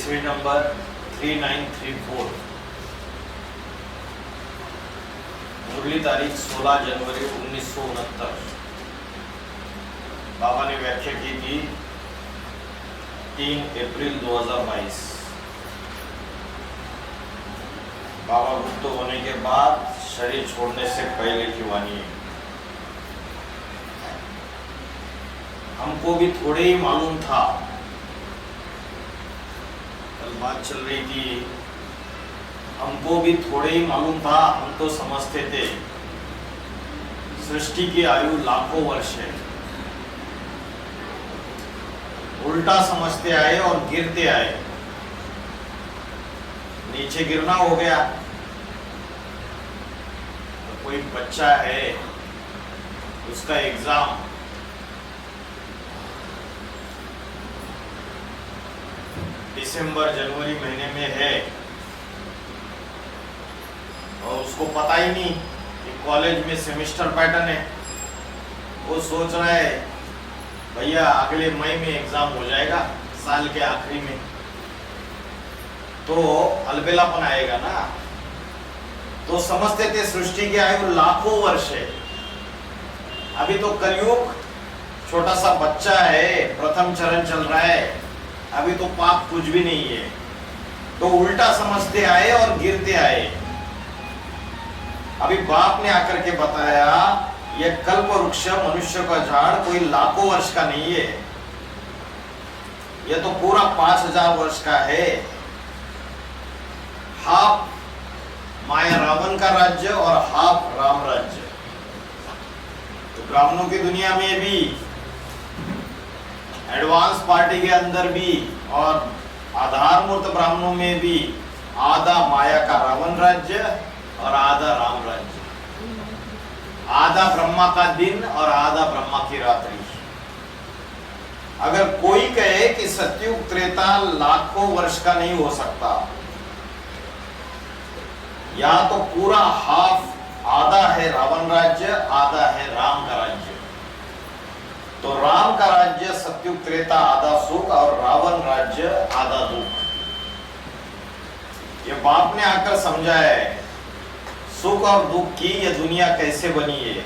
ईस्वी नंबर 3934, मुरली तारीख 16 जनवरी 1969। बाबा ने व्याख्या की थी 3 अप्रैल 2022। बाबा मुक्त होने के बाद शरीर छोड़ने से पहले की वाणी है। हमको भी थोड़े ही मालूम था, कल बात चल रही थी, हमको भी थोड़े ही मालूम था। हम तो समझते थे सृष्टि की आयु लाखों वर्ष है। उल्टा समझते आए और गिरते आए। नीचे गिरना हो गया तो कोई बच्चा है, उसका एग्जाम दिसंबर जनवरी महीने में है और उसको पता ही नहीं कि कॉलेज में सेमेस्टर पैटर्न है। वो सोच रहा है भैया अगले मई में एग्जाम हो जाएगा, साल के आखिरी में, तो अलबेलापन आएगा ना। तो समझते थे सृष्टि की आयु लाखों वर्ष है। अभी तो कलयुग, छोटा सा बच्चा है, प्रथम चरण चल रहा है, अभी तो पाप कुछ भी नहीं है। तो उल्टा समझते आए और गिरते आए। अभी बाप ने आकर के बताया यह कल्प वृक्ष, मनुष्य का झाड़ कोई लाखों वर्ष का नहीं है, यह तो पूरा 5000 वर्ष का है। हाफ माया रावण का राज्य और हाफ राम राज्य। तो ब्राह्मणों की दुनिया में भी, एडवांस पार्टी के अंदर भी और आधारमूर्त ब्राह्मणों में भी आधा माया का रावण राज्य और आधा राम राज्य, आधा ब्रह्मा का दिन और आधा ब्रह्मा की रात्रि। अगर कोई कहे कि सतयुग त्रेता लाखों वर्ष का नहीं हो सकता, या तो पूरा हाफ, आधा है रावण राज्य, आधा है राम का राज्य। तो राम का राज्य सतयुग त्रेता आधा सुख और रावण राज्य आधा दुख। ये बाप ने आकर समझाया है सुख और दुख की ये दुनिया कैसे बनी है।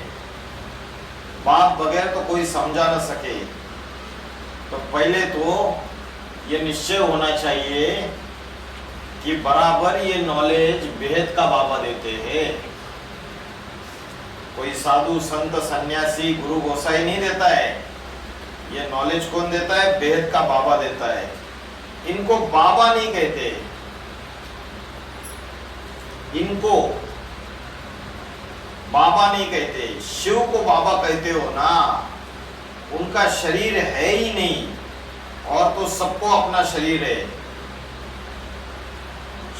बाप बगैर तो कोई समझा न सके। तो पहले तो ये निश्चय होना चाहिए कि बराबर ये नॉलेज भेद का बाबा देते हैं। कोई साधु संत सन्यासी गुरु गोसाई नहीं देता है। ये नॉलेज कौन देता है? भेद का बाबा देता है। इनको बाबा नहीं कहते, इनको बाबा नहीं कहते। शिव को बाबा कहते हो ना, उनका शरीर है ही नहीं, और तो सबको अपना शरीर है।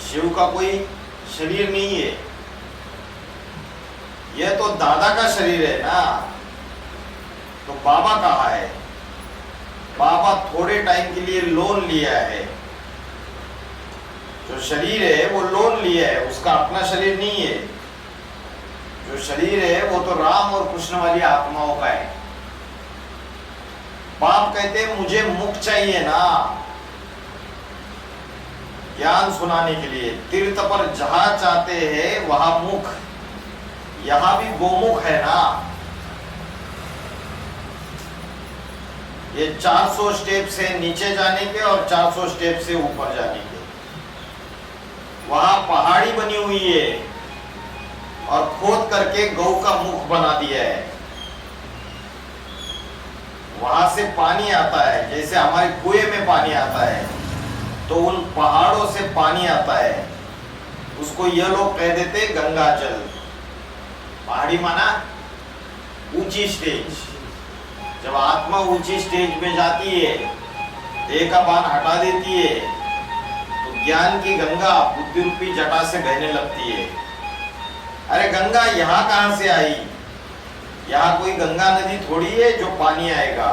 शिव का कोई शरीर नहीं है, यह तो दादा का शरीर है ना। तो बाबा कहाँ है? बाबा थोड़े टाइम के लिए लोन लिया है। जो शरीर है वो लोन लिया है, उसका अपना शरीर नहीं है। जो शरीर है वो तो राम और कृष्ण वाली आत्माओं का है। बाप कहते हैं मुझे मुख चाहिए ना, ज्ञान सुनाने के लिए। तीर्थ पर जहां चाहते हैं वहां मुख, यहां भी गोमुख है ना। ये 400 स्टेप से नीचे जाने के और 400 स्टेप से ऊपर जाने के। वहां पहाड़ी बनी हुई है और खोद करके गौ का मुख बना दिया है। वहां से पानी आता है, जैसे हमारे कुएं में पानी आता है, तो उन पहाड़ों से पानी आता है। उसको ये लोग कह देते गंगा जल। पहाड़ी माना ऊंची स्टेज। जब आत्मा ऊंची स्टेज में जाती है, देह का बाण हटा देती है, तो ज्ञान की गंगा बुद्धि रूपी जटा से बहने लगती है। अरे गंगा यहाँ कहां से आई? यहाँ कोई गंगा नदी थोड़ी है जो पानी आएगा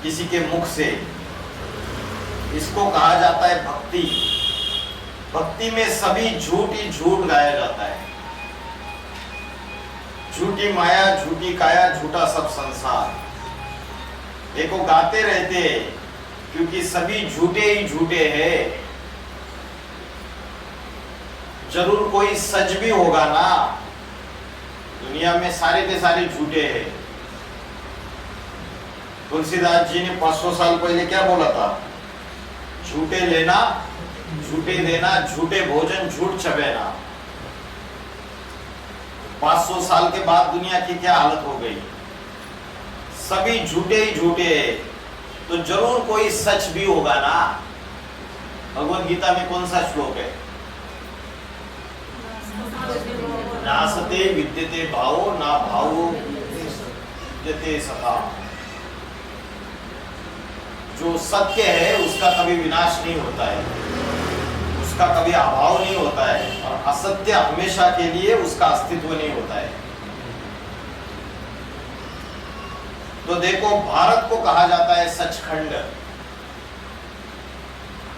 किसी के मुख से। इसको कहा जाता है भक्ति। भक्ति में सभी झूठ ही झूठ गाया जाता है। झूठी माया, झूठी काया, झूठा सब संसार। देखो गाते रहते क्योंकि सभी झूठे ही झूठे हैं। जरूर कोई सच भी होगा ना, दुनिया में सारे के सारे झूठे हैं। तुलसीदास जी ने 500 साल पहले क्या बोला था? झूठे लेना, झूठे देना, झूठे भोजन, झूठ चबेना। 500 साल के बाद दुनिया की क्या हालत हो गई? सभी झूठे ही झूठे हैं, तो जरूर कोई सच भी होगा ना। भगवत गीता में कौन सा श्लोक है? नासते विद्यते भावो ना भावो विद्यते सता। जो सत्य है उसका कभी विनाश नहीं होता है, उसका कभी अभाव नहीं होता है, और असत्य हमेशा के लिए उसका अस्तित्व नहीं होता है। तो देखो, भारत को कहा जाता है सचखंड।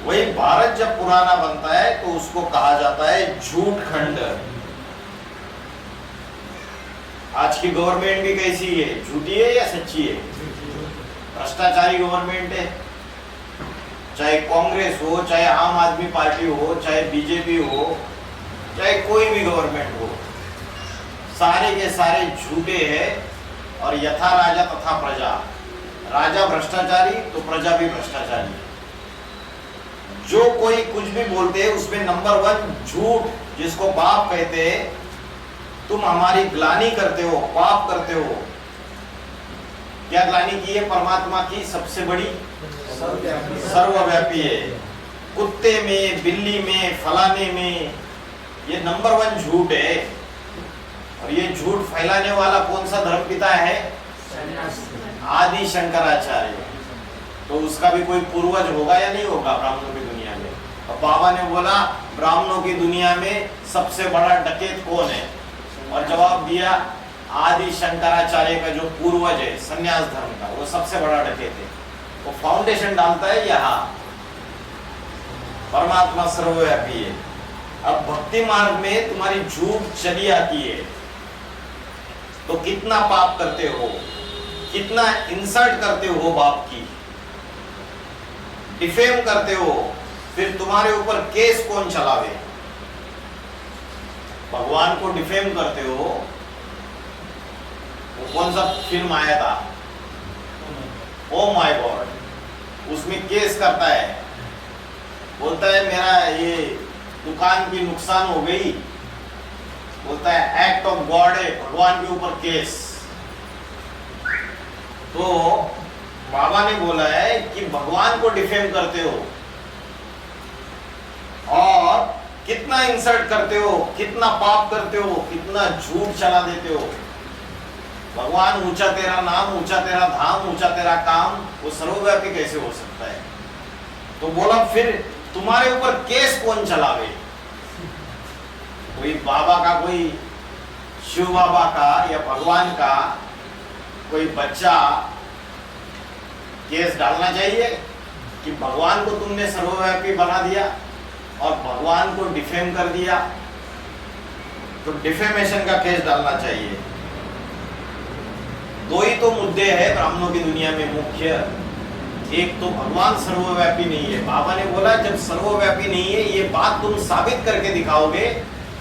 वही भारत जब पुराना बनता है तो उसको कहा जाता है झूठ खंड। आज की गवर्नमेंट भी कैसी है? झूठी है या सच्ची है? भ्रष्टाचारी गवर्नमेंट है। चाहे कांग्रेस हो, चाहे आम आदमी पार्टी हो, चाहे बीजेपी हो, चाहे कोई भी गवर्नमेंट हो, सारे के सारे झूठे हैं। और यथा राजा तथा प्रजा, राजा भ्रष्टाचारी तो प्रजा भी भ्रष्टाचारी। जो कोई कुछ भी बोलते हैं उसमें नंबर 1 झूठ, जिसको पाप कहते हैं। तुम हमारी ग्लानि करते हो, पाप करते हो। क्या ग्लानि की है? परमात्मा की सबसे बड़ी, सर्वव्यापी है। कुत्ते में, बिल्ली में, फलाने में, ये नंबर 1 झूठ है। और ये झूठ फैलाने वाला कौन सा धर्मपिता है? आदि शंकराचार्य। तो उसका भी कोई पूर्वज होगा या नहीं होगा ब्राह्मणों की दुनिया में? और बाबा ने बोला ब्राह्मणों की दुनिया में सबसे बड़ा डकैत कौन है? और जवाब दिया आदि शंकराचार्य का जो पूर्वज है संन्यास धर्म का, वो सबसे बड़ा डकैत है। वो फाउंडेशन डालता है यहाँ। परमात्मा सर्वव्यापी है। अब भक्ति मार्ग में तुम्हारी झूठ चली आती है तो कितना पाप करते हो, कितना इंसल्ट करते हो, बाप की डिफेम करते हो। फिर तुम्हारे ऊपर केस कौन चलावे? भगवान को डिफेम करते हो। वो कौन सा फिल्म आया था, ओ माय गॉड, उसमें केस करता है, बोलता है मेरा ये दुकान की नुकसान हो गई, बोलता है एक्ट ऑफ गॉड है, भगवान के ऊपर केस। तो बाबा ने बोला है कि भगवान को डिफेम करते हो और कितना इंसल्ट करते हो, कितना पाप करते हो, कितना झूठ चला देते हो। भगवान ऊंचा तेरा नाम, ऊंचा तेरा धाम, ऊंचा तेरा काम, वो सर्वव्यापी कैसे हो सकता है? तो बोला फिर तुम्हारे ऊपर केस कौन चलावे? कोई बाबा का, कोई शिव बाबा का या भगवान का कोई बच्चा केस डालना चाहिए कि भगवान को तुमने सर्वव्यापी बना दिया और भगवान को डिफेम कर दिया? तो डिफेमेशन का केस डालना चाहिए। 2 ही तो मुद्दे हैं ब्राह्मणों की दुनिया में मुख्य। एक तो भगवान सर्वव्यापी नहीं है। बाबा ने बोला जब सर्वव्यापी नहीं है ये बात तुम साबित करके दिखाओगे,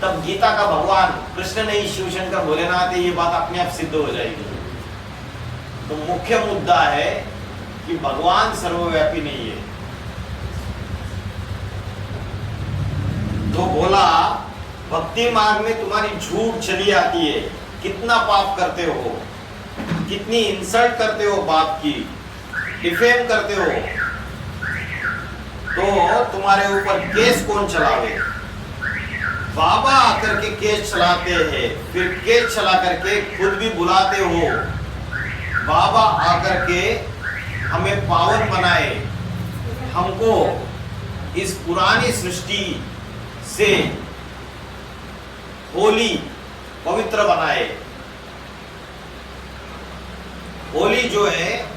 तब गीता का भगवान कृष्ण नहीं, शिव शंकर भोलेनाथ है, ये बात अपने आप सिद्ध हो जाएगी। तो मुख्य मुद्दा है कि भगवान सर्वव्यापी नहीं है। तो बोला भक्ति मार्ग में तुम्हारी झूठ चली आती है, कितना पाप करते हो, कितनी इंसल्ट करते हो, बाप की डिफेम करते हो, तो तुम्हारे ऊपर केस कौन चलावे? बाबा आकर के केस चलाते हैं, फिर केस चला करके खुद भी बुलाते हो। बाबा आकर के हमें पावन बनाए, हमको इस पुरानी सृष्टि से होली पवित्र बनाए। होली जो है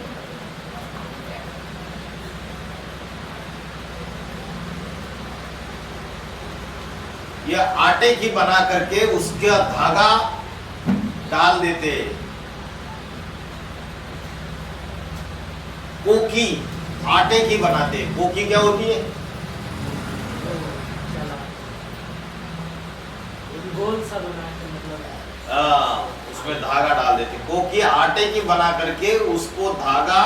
यह आटे की बना करके उसका धागा डाल देते। कोकी आटे की बनाते। कोकी क्या होती है? गोल सा बना के मतलब उसमें धागा डाल देते। कोकी आटे की बना करके उसको धागा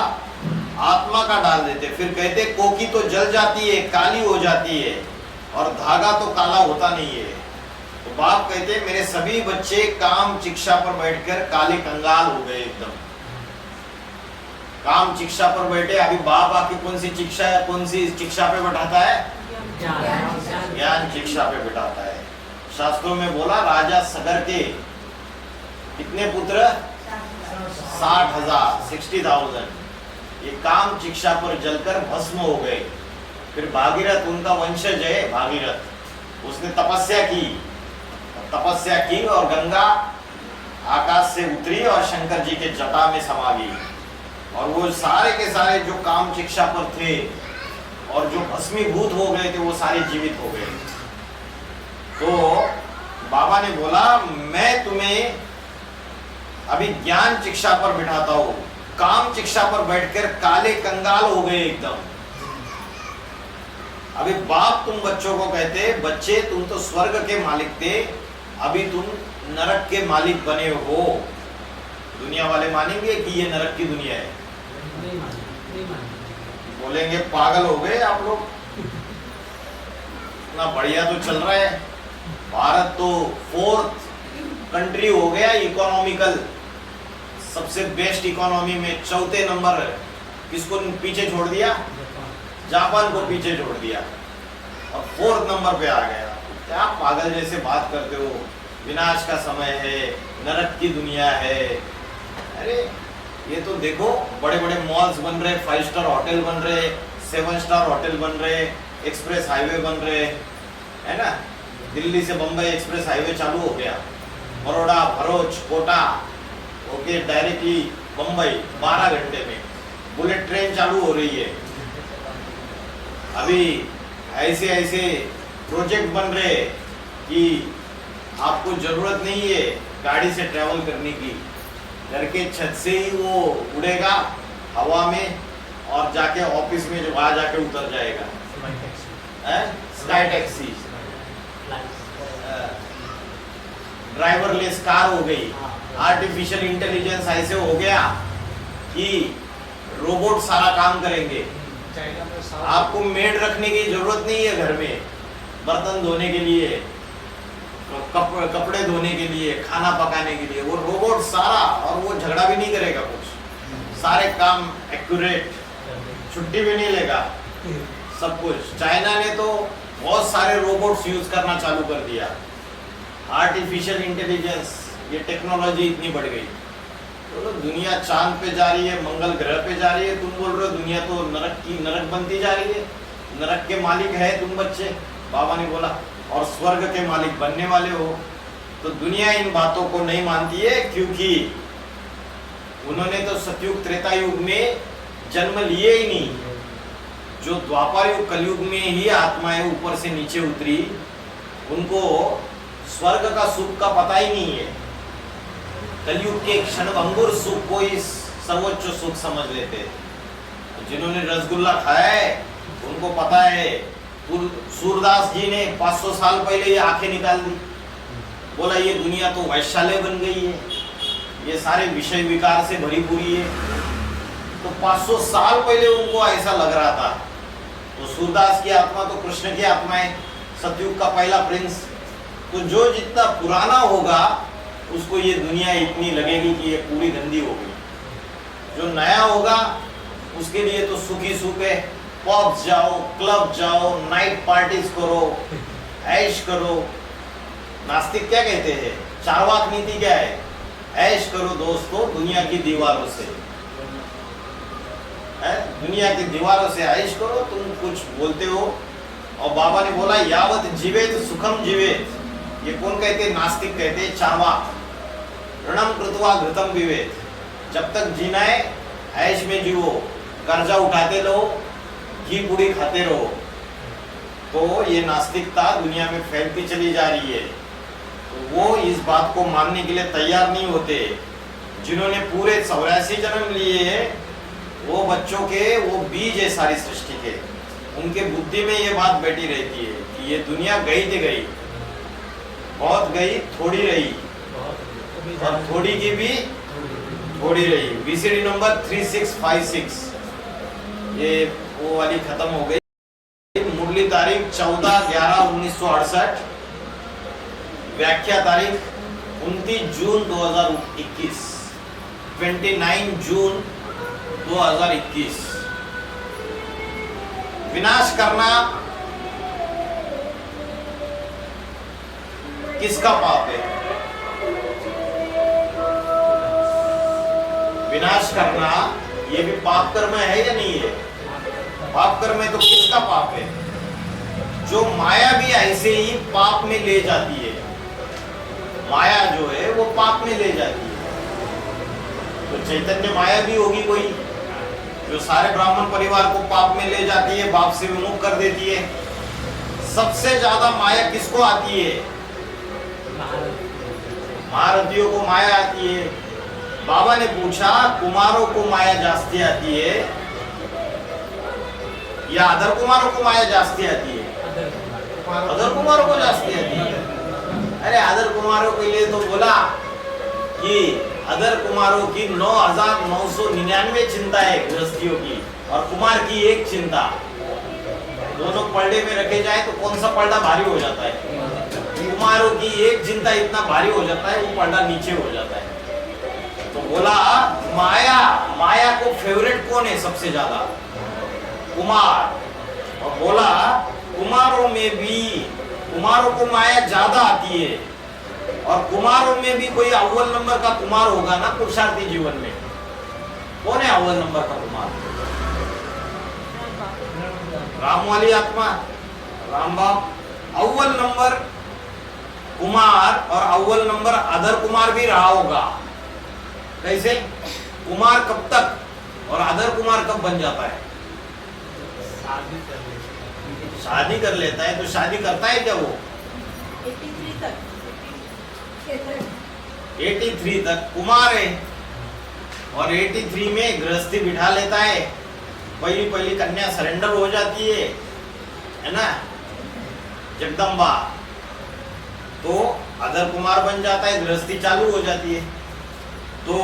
आत्मा का डाल देते। फिर कहते कोकी तो जल जाती है, काली हो जाती है, और धागा तो काला होता नहीं है। तो बाप कहते मेरे सभी बच्चे काम शिक्षा पर बैठकर काले कंगाल हो गए एकदम। काम शिक्षा पर बैठे। अभी बाप आके कौन सी शिक्षा पे बैठाता है? ज्ञान शिक्षा पे बैठाता है। शास्त्रों में बोला राजा सगर के कितने पुत्र? 60,000, 60,000। ये काम शिक्षा पर जलकर भस्म हो गए। फिर भागीरथ उनका वंशज है, भागीरथ, उसने तपस्या की और गंगा आकाश से उतरी और शंकर जी के जटा में समा गई। और वो सारे के सारे जो काम शिक्षा पर थे और जो भस्मीभूत हो गए थे वो सारे जीवित हो गए। तो बाबा ने बोला मैं तुम्हें अभी ज्ञान शिक्षा पर बिठाता हूं। काम शिक्षा पर बैठकर काले कंगाल हो गए एकदम। अभी बाप तुम बच्चों को कहते बच्चे तुम तो स्वर्ग के मालिक थे, अभी तुम नरक के मालिक बने हो। दुनिया वाले मानेंगे कि ये नरक की दुनिया है? नहीं मानेंगे। बोलेंगे पागल हो गए आप लोग, इतना बढ़िया तो चल रहा है। भारत तो 4th कंट्री हो गया इकोनॉमिकल, सबसे बेस्ट इकोनॉमी में 4थे नंबर। किसको पीछे छोड़ दिया? जापान को पीछे छोड़ दिया और 4th नंबर पे आ गया। क्या पागल जैसे बात करते हो? विनाश का समय है, नरक की दुनिया है। अरे ये तो देखो बड़े बड़े मॉल्स बन रहे, 5 स्टार होटल बन रहे, 7 स्टार होटल बन रहे, एक्सप्रेस हाईवे बन रहे, है ना। दिल्ली से बम्बई एक्सप्रेस हाईवे चालू हो गया, बड़ौदा, भरूच, कोटा ओके डायरेक्टली बम्बई 12 घंटे में। बुलेट ट्रेन चालू हो रही है। अभी ऐसे ऐसे प्रोजेक्ट बन रहे कि आपको जरूरत नहीं है गाड़ी से ट्रैवल करने की, घर के छत से ही वो उड़ेगा हवा में और जाके ऑफिस में जो वहां जाके उतर जाएगा। स्काई टैक्सी, ड्राइवरलेस कार हो गई। आर्टिफिशियल इंटेलिजेंस ऐसे हो गया कि रोबोट सारा काम करेंगे। आपको मेड रखने की जरूरत नहीं है घर में, बर्तन धोने के लिए, कपड़े धोने के लिए, खाना पकाने के लिए। वो रोबोट सारा, और वो झगड़ा भी नहीं करेगा कुछ, सारे काम एक्यूरेट, छुट्टी भी नहीं लेगा, सब कुछ। चाइना ने तो बहुत सारे रोबोट्स यूज करना चालू कर दिया। आर्टिफिशियल इंटेलिजेंस, ये टेक्नोलॉजी इतनी बढ़ गई। तो दुनिया चांद पे जा रही है, मंगल ग्रह पे जा रही है। तुम बोल रहे हो दुनिया तो नरक बनती जा रही है। नरक के मालिक है तुम बच्चे, बाबा ने बोला, और स्वर्ग के मालिक बनने वाले हो। तो दुनिया इन बातों को नहीं मानती है क्योंकि उन्होंने तो सतयुग त्रेता युग में जन्म लिए ही नहीं। जो द्वापर युग कलयुग में ही आत्माएं ऊपर से नीचे उतरी, उनको स्वर्ग का सुख का पता ही नहीं है। कलयुग के क्षणभंगुर सुख को ही सर्वोच्च सुख समझ लेते। जिन्होंने रसगुल्ला खाया है उनको पता है। सूरदास जी ने 500 साल पहले ये आंखें निकाल दी, बोला ये दुनिया तो वैश्यालय बन गई है, ये सारे विषय विकार से भरी पूरी है। तो 500 साल पहले उनको ऐसा लग रहा था। तो सूरदास की आत्मा तो कृष्ण की आत्मा है, सतयुग का पहला प्रिंस। तो जो जितना पुराना होगा उसको ये दुनिया इतनी लगेगी कि ये पूरी गंदी हो गई। जो नया होगा उसके लिए तो सुख ही सुख है। पब्स जाओ, क्लब जाओ, नाइट पार्टीज करो, ऐश करो। नास्तिक क्या कहते हैं? चारवाक नीति क्या है? ऐश करो दोस्तों दुनिया की दीवारों से, दुनिया की दीवारों से ऐश करो। तुम कुछ बोलते हो। और बाबा ने बोला यावत जीवेत सुखम जीवेत। ये कौन कहते? नास्तिक कहते, चारवाक। ऋणम कृत्वा घृतम पिबेत। जब तक जीना है ऐश में जीवो, कर्जा उठाते रहो, घी पूड़ी खाते रहो। तो ये नास्तिकता दुनिया में फैलती चली जा रही है। तो वो इस बात को मानने के लिए तैयार नहीं होते। जिन्होंने पूरे 84 जन्म लिए हैं वो बच्चों के वो बीज है सारी सृष्टि के, उनके बुद्धि में ये बात बैठी रहती है कि ये दुनिया गई थी गई, बहुत गई थोड़ी रही, और थोड़ी की भी थोड़ी रही। बीसीडी नंबर 3656 ये वो वाली खत्म हो गई। मुरली तारीख 14/11/1968, व्याख्या तारीख 29 जून 2021, 29 जून 2021। विनाश करना किसका पाप है? विनाश करना ये भी पाप कर्म है या नहीं है? पाप कर्म है तो किसका पाप है? जो माया भी ऐसे ही पाप में ले जाती है, माया जो है वो पाप में ले जाती है। तो चैतन्य माया भी होगी कोई, जो सारे ब्राह्मण परिवार को पाप में ले जाती है, बाप से विमुख कर देती है। सबसे ज्यादा माया किसको आती है? महारथियों को माया आती है। बाबा ने पूछा कुमारों को माया जास्ती आती है या अदर कुमारों को माया जास्ती आती है? अदर कुमारों को जास्ती आती है। अरे अदर कुमारों के लिए तो बोला कि अदर कुमारों की 9,999 चिंता है गृहस्थियों की, और कुमार की एक चिंता। दोनों पलड़े में रखे जाए तो कौन सा पलड़ा भारी हो जाता है? कुमारों की एक चिंता इतना भारी हो जाता है वो पलड़ा नीचे हो जाता है। तो बोला माया, माया को फेवरेट कौन है सबसे ज्यादा? कुमार। और बोला कुमारों में भी, कुमारों को माया ज्यादा आती है, और कुमारों में भी कोई अव्वल नंबर का कुमार होगा ना पुरुषार्थी जीवन में। कौन है अव्वल नंबर का कुमार? राम वाली आत्मा, राम बाप अव्वल नंबर कुमार, और अव्वल नंबर अदर कुमार भी रहा होगा। कैसे? कुमार कब तक और अदर कुमार कब बन जाता है? शादी कर लेता है। तो शादी करता है क्या वो? 83 तक कुमार है, और 83 में गृहस्थी बिठा लेता है। पहली कन्या सरेंडर हो जाती है ना, जगदम्बा, तो अदर कुमार बन जाता है, गृहस्थी चालू हो जाती है। तो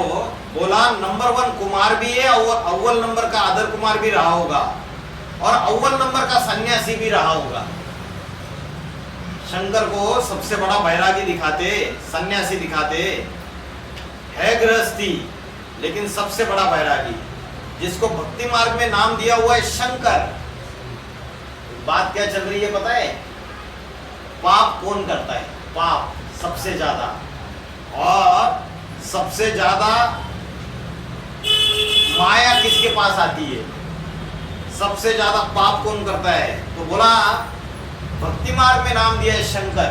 बोला नंबर 1 कुमार भी है, और अव्वल नंबर का अदर कुमार भी रहा होगा, और अव्वल नंबर का सन्यासी भी रहा होगा। शंकर को सबसे बड़ा बैरागी दिखाते, सन्यासी दिखाते, है गृहस्थी लेकिन सबसे बड़ा बैरागी, जिसको भक्ति मार्ग में नाम दिया हुआ है शंकर। बात क्या चल रही है पता है? पाप कौन करता है? पाप सबसे ज्यादा, और सबसे ज्यादा माया किसके पास आती है? सबसे ज्यादा पाप कौन करता है? तो बोला भक्ति मार्ग में नाम दिया है शंकर।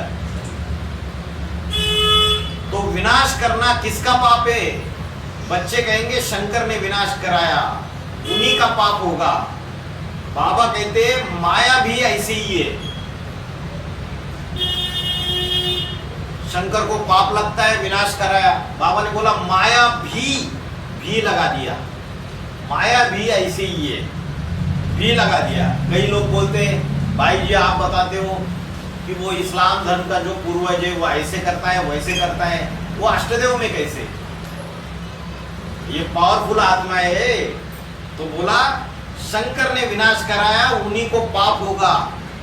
तो विनाश करना किसका पाप है? बच्चे कहेंगे शंकर ने विनाश कराया, उन्हीं का पाप होगा। बाबा कहते माया भी ऐसी ही है। शंकर को पाप लगता है, विनाश कराया। बाबा ने बोला माया भी लगा दिया, माया भी ऐसी ही है, भी लगा दिया। कई लोग बोलते हैं भाई जी आप बताते हो कि वो इस्लाम धर्म का जो पूर्वज है वो ऐसे करता है वैसे करता है, वो अष्टदेव में कैसे? ये पावरफुल आत्मा है। तो बोला शंकर ने विनाश कराया, उन्हीं को पाप होगा।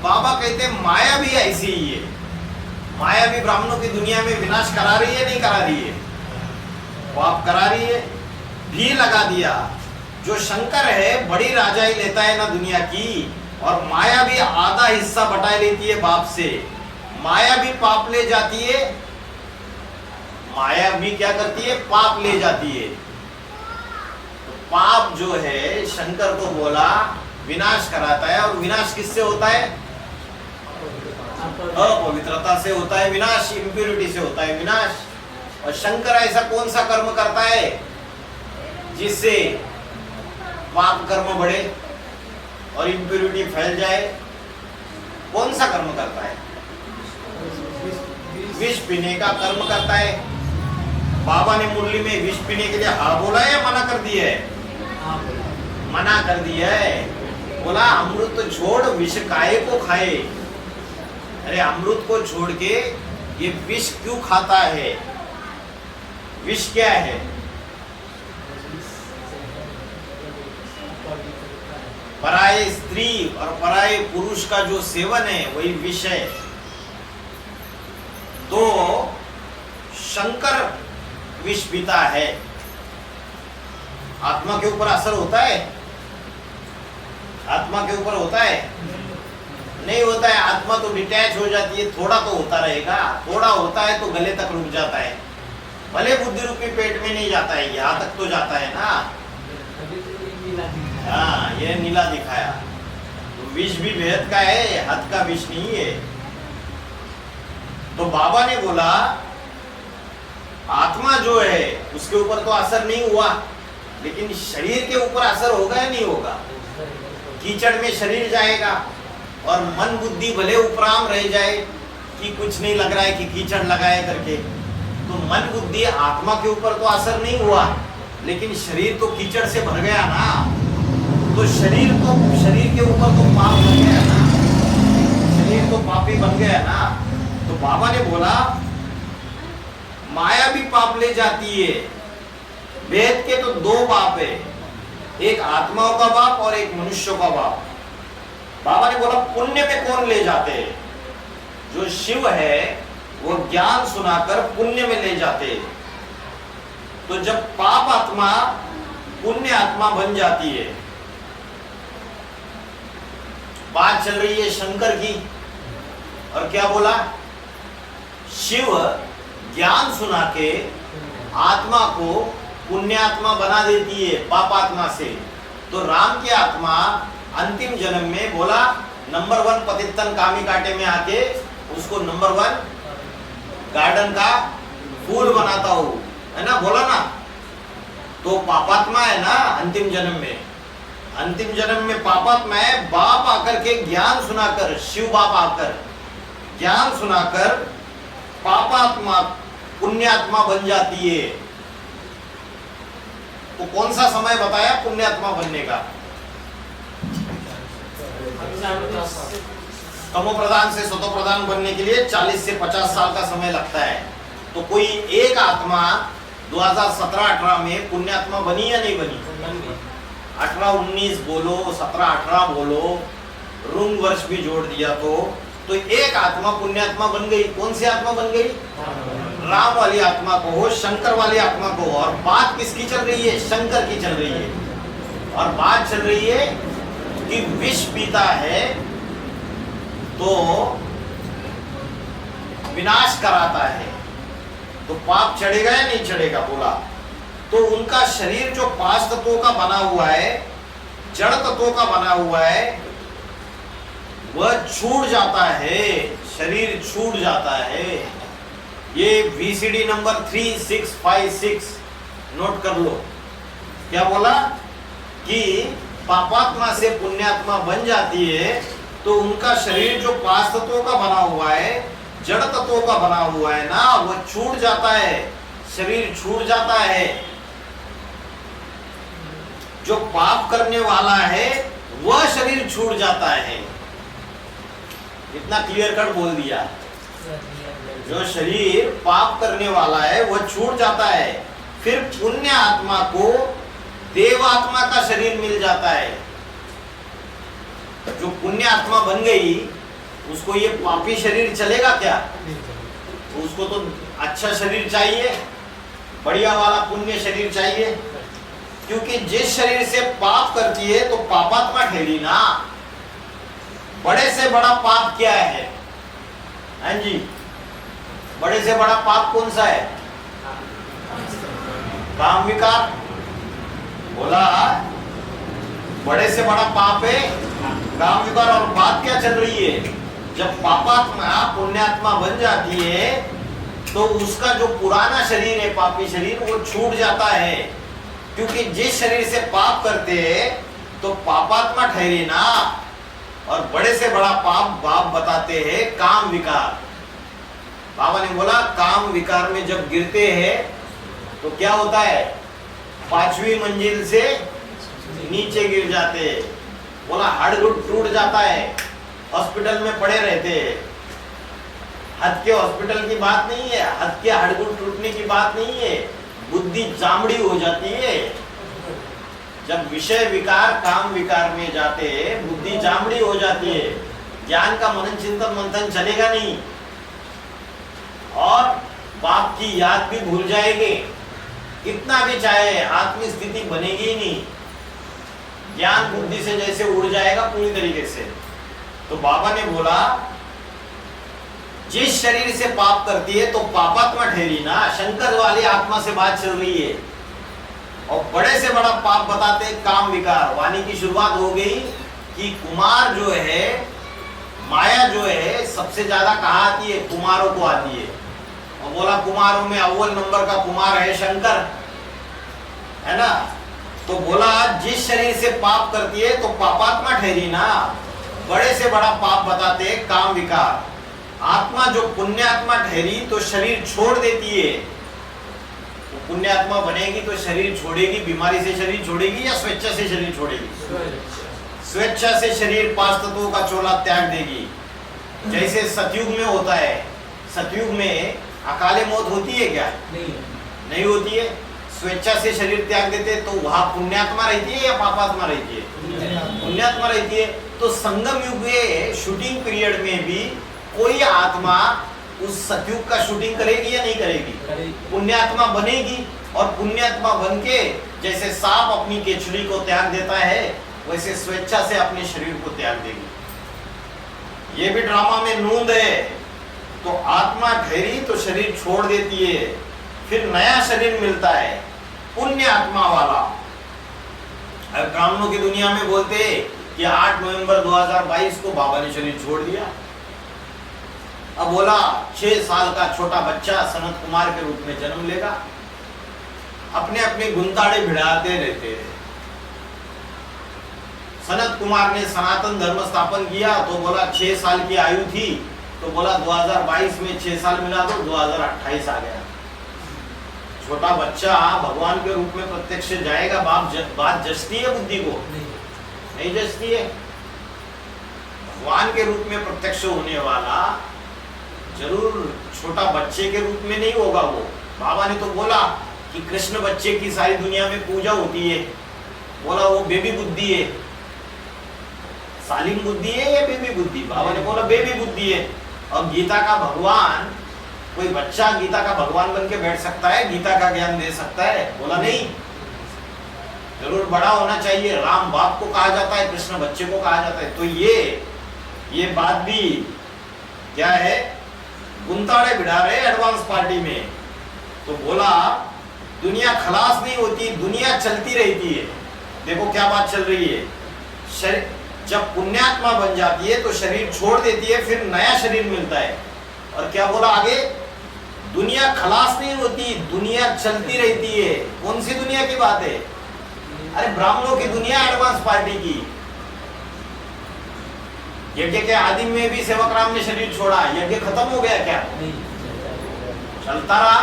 बाबा कहते माया भी ऐसी ही है। माया भी ब्राह्मणों की दुनिया में विनाश करा रही है, नहीं करा रही है? पाप करा रही है, भी लगा दिया। जो शंकर है बड़ी राजाई लेता है ना दुनिया की, और माया भी आधा हिस्सा बटा लेती है बाप से। माया भी पाप ले जाती है, माया भी क्या करती है? पाप ले जाती है। तो पाप जो है शंकर को बोला विनाश कराता है, और विनाश किससे होता है? अपवित्रता से होता है विनाश, इम्प्योरिटी से होता है विनाश। और शंकर ऐसा कौन सा कर्म करता है जिससे पाप कर्म बढ़े और इम्प्योरिटी फैल जाए? कौन सा कर्म करता है? विष पीने का कर्म करता है। बाबा ने मुरली में विष पीने के लिए हाँ बोला है या मना कर दिया है? मना कर दिया है। बोला अमृत छोड़ विष काहे को खाए। अरे अमृत को छोड़ के ये विष क्यों खाता है? विष क्या है? पराये स्त्री और पराये पुरुष का जो सेवन है वही विष है। तो शंकर विष पीता है। आत्मा के ऊपर असर होता है? आत्मा के ऊपर होता है? नहीं होता है। आत्मा तो डिटैच हो जाती है। थोड़ा तो होता रहेगा, थोड़ा होता है तो गले तक रुक जाता है, भले बुद्धि रूपी पेट में नहीं जाता है, यहाँ तक तो जाता है ना। हाँ, ये नीला दिखाया। तो विष भी बेहद का है, हद का विष नहीं है। तो बाबा ने बोला आत्मा जो है उसके ऊपर तो असर नहीं हुआ, लेकिन शरीर के ऊपर असर होगा या नहीं होगा? कीचड़ में शरीर जाएगा और मन बुद्धि भले उपराम रह जाए कि कुछ नहीं लग रहा है कि कीचड़ लगाए करके, तो मन बुद्धि आत्मा के ऊपर तो असर नहीं हुआ, लेकिन शरीर तो कीचड़ से भर गया ना। तो शरीर के ऊपर तो पाप बन गया ना, शरीर तो पापी बन गया ना। तो बाबा ने बोला माया भी पाप ले जाती है। वेद के तो दो बाप है, एक आत्माओं का बाप और एक मनुष्यों का बाप। बाबा ने बोला पुण्य में कौन ले जाते हैं? जो शिव है वो ज्ञान सुनाकर पुण्य में ले जाते। तो जब पाप आत्मा पुण्य आत्मा बन जाती है, बात चल रही है शंकर की, और क्या बोला? शिव ज्ञान सुना के आत्मा को पुण्यात्मा बना देती है पापात्मा से। तो राम की आत्मा अंतिम जन्म में बोला नंबर 1 पतितन कामी कांटे में आके उसको नंबर 1 गार्डन का फूल बनाता हूं, है ना, बोला ना। तो पापात्मा है ना अंतिम जन्म में। अंतिम जन्म में पापात्मा है। बाप आकर के ज्ञान सुनाकर, शिव बाप आकर ज्ञान सुनाकर पापात्मा पुण्यात्मा बन जाती है। तो कौन सा समय बताया पुण्यात्मा बनने का? तमो प्रधान से सतो प्रधान बनने के लिए 40 से 50 साल का समय लगता है। तो कोई एक आत्मा 2017-18 में पुण्यात्मा बनी या नहीं बनी? 18-19 बोलो, 17-18 बोलो, रुंग वर्ष भी जोड़ दिया तो एक आत्मा पुण्यात्मा बन गई। कौन सी आत्मा बन गई? राम वाली आत्मा को हो, शंकर वाली आत्मा को हो। और बात किसकी चल रही है? शंकर की चल रही है। और बात चल रही है कि विष पीता है तो विनाश कराता है, तो पाप चढ़ेगा या नहीं चढ़ेगा? बोला तो उनका शरीर जो 5 तत्वों का बना हुआ है, जड़ तत्वों का बना हुआ है, वह छूट जाता है, शरीर छूट जाता है। ये VCD नंबर 3656 नोट कर लो। क्या बोला कि पापात्मा से पुण्यात्मा बन जाती है तो उनका शरीर जो 5 तत्वों का बना हुआ है, जड़ तत्वों का बना हुआ है ना, वह छूट जाता है, शरीर छूट जाता है। जो पाप करने वाला है वह शरीर छूट जाता है। इतना क्लियर कट बोल दिया। जो शरीर पाप करने वाला है वह छूट जाता है, फिर पुण्य आत्मा को देवात्मा का शरीर मिल जाता है। जो पुण्य आत्मा बन गई उसको ये पापी शरीर चलेगा क्या? उसको तो अच्छा शरीर चाहिए, बढ़िया वाला पुण्य शरीर चाहिए, क्योंकि जिस शरीर से पाप करती है तो पापात्मा ठहरी ना। बड़े से बड़ा पाप क्या है? हाँ जी, बड़े से बड़ा पाप कौन सा है? काम विकार। बोला बड़े से बड़ा पाप है काम विकार। और बात क्या चल रही है? जब पापात्मा पुण्यात्मा बन जाती है तो उसका जो पुराना शरीर है, पापी शरीर, वो छूट जाता है, क्योंकि जिस शरीर से पाप करते हैं तो पापात्मा ठहरी ना। और बड़े से बड़ा पाप बाप बताते हैं काम विकार। बाबा ने बोला काम विकार में जब गिरते हैं तो क्या होता है? 5वीं मंजिल से नीचे गिर जाते, बोला हाड़ टूट जाता है, हॉस्पिटल में पड़े रहते। हद के हॉस्पिटल की बात नहीं है, हद के हाड़ टूटने की बात नहीं है, बुद्धि चामड़ी हो जाती है। जब विषय विकार काम विकार में जाते, बुद्धि चामड़ी हो जाती है, ज्ञान का मनन चिंतन मंथन चलेगा नहीं, और बाप की याद भी भूल जाएंगे। कितना भी चाहे आत्म स्थिति बनेगी ही नहीं, ज्ञान बुद्धि से जैसे उड़ जाएगा पूरी तरीके से। तो बाबा ने बोला जिस शरीर से पाप करती है तो पापात्मा ठहरी ना। शंकर वाली आत्मा से बात चल रही है, और बड़े से बड़ा पाप बताते काम विकार। वाणी की शुरुआत हो गई कि कुमार जो है, माया जो है, सबसे ज्यादा कहाँ आती है? कुमारों को आती है। और बोला कुमारों में अव्वल नंबर का कुमार है शंकर, है ना। तो बोला जिस शरीर से पाप करती है तो पापात्मा ठहरी ना। बड़े से बड़ा पाप बताते काम विकार। आत्मा जो पुण्यात्मा ठहरी तो शरीर छोड़ देती है। तो पुण्यात्मा बनेगी तो शरीर छोड़ेगी, बीमारी से शरीर छोड़ेगी या स्वेच्छा से शरीर छोड़ेगी? स्वेच्छा से शरीर 5 तत्वों का चोला त्याग देगी। जैसे सतयुग में होता है, सतयुग में अकाले मौत होती है क्या? नहीं होती है। स्वेच्छा से शरीर त्याग देते तो वहां पुण्यात्मा रहती है या पापात्मा रहती है? पुण्यात्मा रहती है। तो संगम युग में शूटिंग पीरियड में भी कोई आत्मा उस सतयुग का शूटिंग करेगी या नहीं करेगी? पुण्यात्मा बनेगी, और पुण्यात्मा बन के जैसे सांप अपनी केचुली को त्याग देता है, वैसे स्वेच्छा से अपने शरीर को त्याग देगी। ये भी ड्रामा में नूंद है। तो आत्मा ठहरी तो शरीर छोड़ देती है, फिर नया शरीर मिलता है पुण्य आत्मा वाला। अब ब्राह्मणों की दुनिया में बोलते कि 8 नवंबर 2022 को बाबा ने शरीर छोड़ दिया। अब बोला 6 साल का छोटा बच्चा सनत कुमार के रूप में जन्म लेगा, अपने अपने गुंताड़े भिड़ाते रहते हैं। सनत कुमार ने सनातन धर्म स्थापन किया तो बोला 6 साल की आयु थी, तो बोला 2022 में 6 साल मिला दो, 2028 आ गया। छोटा बच्चा भगवान के रूप में प्रत्यक्ष जाएगा, बात जचती है बुद्धि को? नहीं जचती है। भगवान के रूप में प्रत्यक्ष होने वाला जरूर छोटा बच्चे के रूप में नहीं होगा वो। बाबा ने तो बोला कि कृष्ण बच्चे की सारी दुनिया में पूजा होती है, बोला वो बेबी बुद्धि है। सालिम बुद्धि है या बेबी बुद्धि? बाबा ने बोला बेबी बुद्धि है। और गीता का भगवान, कोई बच्चा गीता का भगवान बन के बैठ सकता है, गीता का ज्ञान दे सकता है? बोला नहीं, जरूर बड़ा होना चाहिए। राम बाप को कहा जाता है, कृष्ण बच्चे को कहा जाता है। तो ये बात भी क्या है, गुंताड़े भिड़ा रहे एडवांस पार्टी में। तो बोला दुनिया खलास नहीं होती, दुनिया चलती रहती है। देखो क्या बात चल रही है। जब पुण्यात्मा बन जाती है तो शरीर छोड़ देती है, फिर नया शरीर मिलता है। और क्या बोला आगे? दुनिया खलास नहीं होती, दुनिया चलती रहती है। कौन सी दुनिया की बात है? अरे ब्राह्मणों की दुनिया, एडवांस पार्टी की। यज्ञ के आदि में भी सेवक राम ने शरीर छोड़ा, यज्ञ खत्म हो गया क्या? चलता रहा।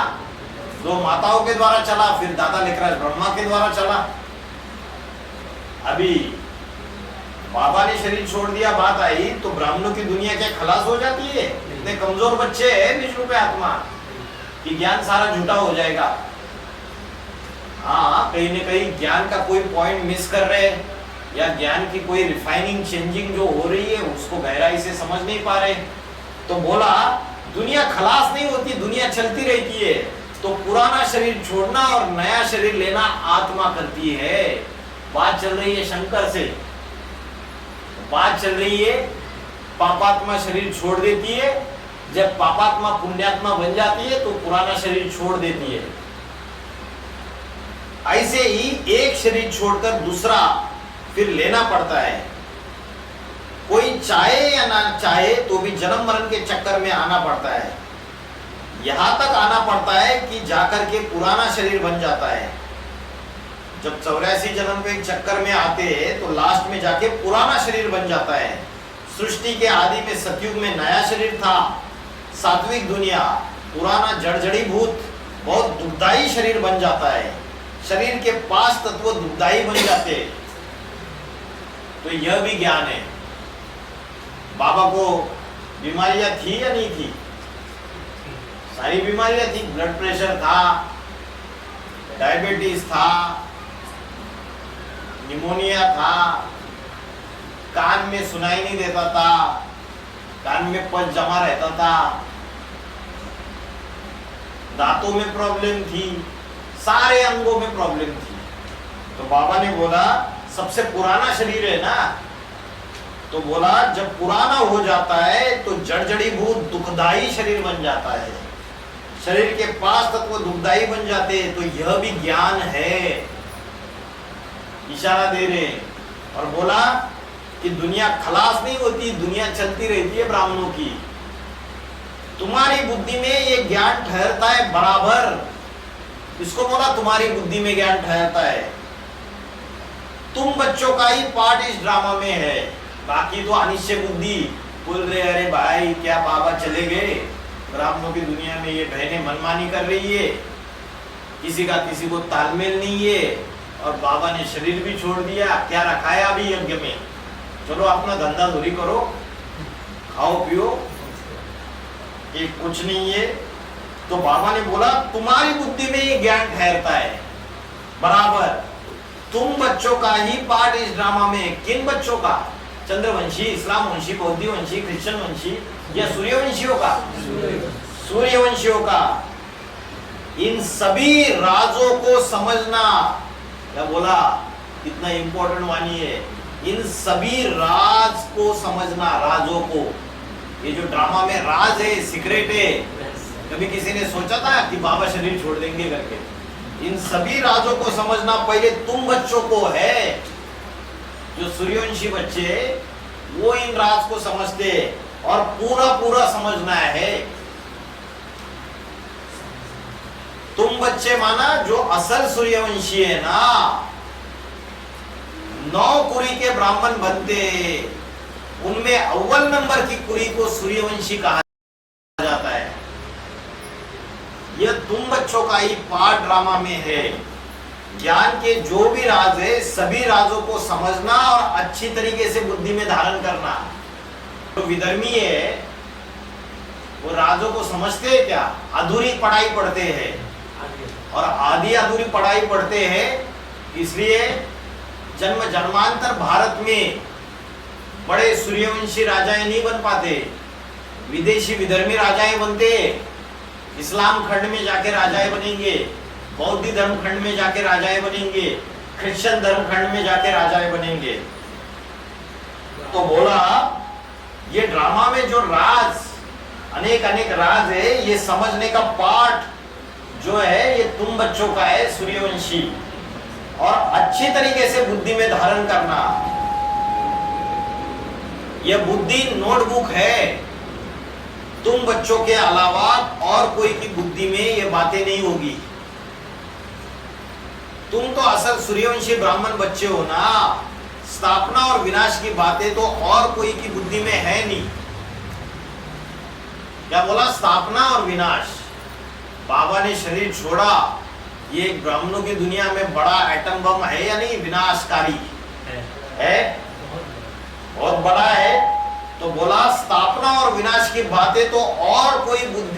2 माताओं के द्वारा चला, फिर दादा लेखराज ब्रह्मा के द्वारा चला। अभी बाबा ने शरीर छोड़ दिया, बात आई तो ब्राह्मणों की दुनिया क्या खलास हो जाती है? इतने कमजोर बच्चे हैं विष्णु पे आत्मा कि ज्ञान सारा झूठा हो जाएगा। हाँ, कहीं न कहीं ज्ञान का कोई पॉइंट मिस कर रहे हैं, या ज्ञान की कोई रिफाइनिंग चेंजिंग जो हो रही है उसको गहराई से समझ नहीं पा रहे। तो बोला दुनिया खलास नहीं होती, दुनिया चलती रहती है। तो पुराना शरीर छोड़ना और नया शरीर लेना आत्मा करती है। बात चल रही है शंकर से, बात चल रही है पापात्मा शरीर छोड़ देती है। जब पापात्मा पुण्यात्मा बन जाती है तो पुराना शरीर छोड़ देती है। ऐसे ही एक शरीर छोड़कर दूसरा फिर लेना पड़ता है। कोई चाहे या ना चाहे तो भी जन्म मरण के चक्कर में आना पड़ता है। यहां तक आना पड़ता है कि जाकर के पुराना शरीर बन जाता है। जब 84 जन्म के चक्कर में आते हैं तो लास्ट में जाके पुराना शरीर बन जाता है। सृष्टि के आदि में सतयुग में नया शरीर था, सात्विक दुनिया, पुराना जड़जड़ी भूत बहुत दुखदाई शरीर बन जाता है। शरीर के 5 तत्व दुखदाई बन जाते हैं। तो यह भी ज्ञान है। बाबा को बीमारियां थी या नहीं थी? सारी बीमारियां थी। ब्लड प्रेशर था, डायबिटीज था, निमोनिया था, कान में सुनाई नहीं देता था, कान में पच जमा रहता था, दांतों में प्रॉब्लम थी, सारे अंगों में प्रॉब्लम थी। तो बाबा ने बोला सबसे पुराना शरीर है ना, तो बोला जब पुराना हो जाता है तो जड़जड़ीभूत दुखदाई शरीर बन जाता है, शरीर के पास तक वो दुखदाई बन जाते हैं। तो यह भी ज्ञान है, इशारा दे रहे हैं। और बोला कि दुनिया खलास नहीं होती, दुनिया चलती रहती है ब्राह्मणों की। तुम्हारी बुद्धि में ये ज्ञान ठहरता है बराबर। इसको बोला तुम्हारी बुद्धि में ज्ञान ठहरता है। तुम बच्चों का ही पार्ट इस ड्रामा में है, बाकी तो अनिश्चय बुद्धि बोल रहे अरे भाई क्या बाबा चले गए, ब्राह्मणों की दुनिया में ये बहनें मनमानी कर रही है, किसी का किसी को तालमेल नहीं है, और बाबा ने शरीर भी छोड़ दिया। क्या रखा है अभी यज्ञ में? चलो अपना धंधा धोरी करो, खाओ पियो, ये कुछ नहीं है। तो बाबा ने बोला तुम्हारी बुद्धि में ये ज्ञान ठहरता है बराबर। तुम बच्चों का ही पार्ट इस ड्रामा में। किन बच्चों का? चंद्रवंशी, इस्लाम वंशी, बौद्धी वंशी, क्रिश्चियन वंशी या सूर्यवंशियों का? सूर्यवंशियों का। इन सभी राजों को समझना। क्या बोला? कितना इंपॉर्टेंट वाणी है। इन सभी राज को समझना, राजों को। ये जो ड्रामा में राज है, सीक्रेट है, कभी किसी ने सोचा था कि बाबा शरीर छोड़ देंगे करके? इन सभी राजों को समझना पहले तुम बच्चों को है। जो सूर्यवंशी बच्चे वो इन राज को समझते और पूरा पूरा समझना है। तुम बच्चे माना जो असल सूर्यवंशी है ना, 9 कुरी के ब्राह्मण बनते, उनमें अव्वल नंबर की कुरी को सूर्यवंशी कहा जाता है। यह तुम बच्चों का ही पार्ट ड्रामा में है। ज्ञान के जो भी राज है, सभी राजों को समझना और अच्छी तरीके से बुद्धि में धारण करना। जो विधर्मी है वो राजों को समझते हैं क्या? अधूरी पढ़ाई पढ़ते हैं, और आधी अधूरी पढ़ाई पढ़ते हैं, इसलिए जन्म जन्मांतर भारत में बड़े सूर्यवंशी राजाएं नहीं बन पाते, विदेशी विधर्मी राजाएं बनते। इस्लाम खंड में जाके राजाएं बनेंगे, बौद्ध धर्म खंड में जाके राजाएं बनेंगे, क्रिश्चियन धर्म खंड में जाके राजाएं बनेंगे। तो बोला ये ड्रामा में जो राज, अनेक अनेक राज है, ये समझने का पार्ट जो है ये तुम बच्चों का है, सूर्यवंशी। और अच्छी तरीके से बुद्धि में धारण करना। यह बुद्धि नोटबुक है। तुम बच्चों के अलावा और कोई की बुद्धि में ये बातें नहीं होगी। तुम तो असल सूर्यवंशी ब्राह्मण बच्चे हो ना, स्थापना और विनाश की बातें तो और कोई की बुद्धि में है नहीं। क्या बोला? स्थापना और विनाश। बाबा ने शरीर छोड़ा, ये ब्राह्मणों की दुनिया में बड़ा एटम बम है या नहीं? विनाशकारी है, बहुत बड़ा है। तो बोला स्थापना और विनाश की बातें तो और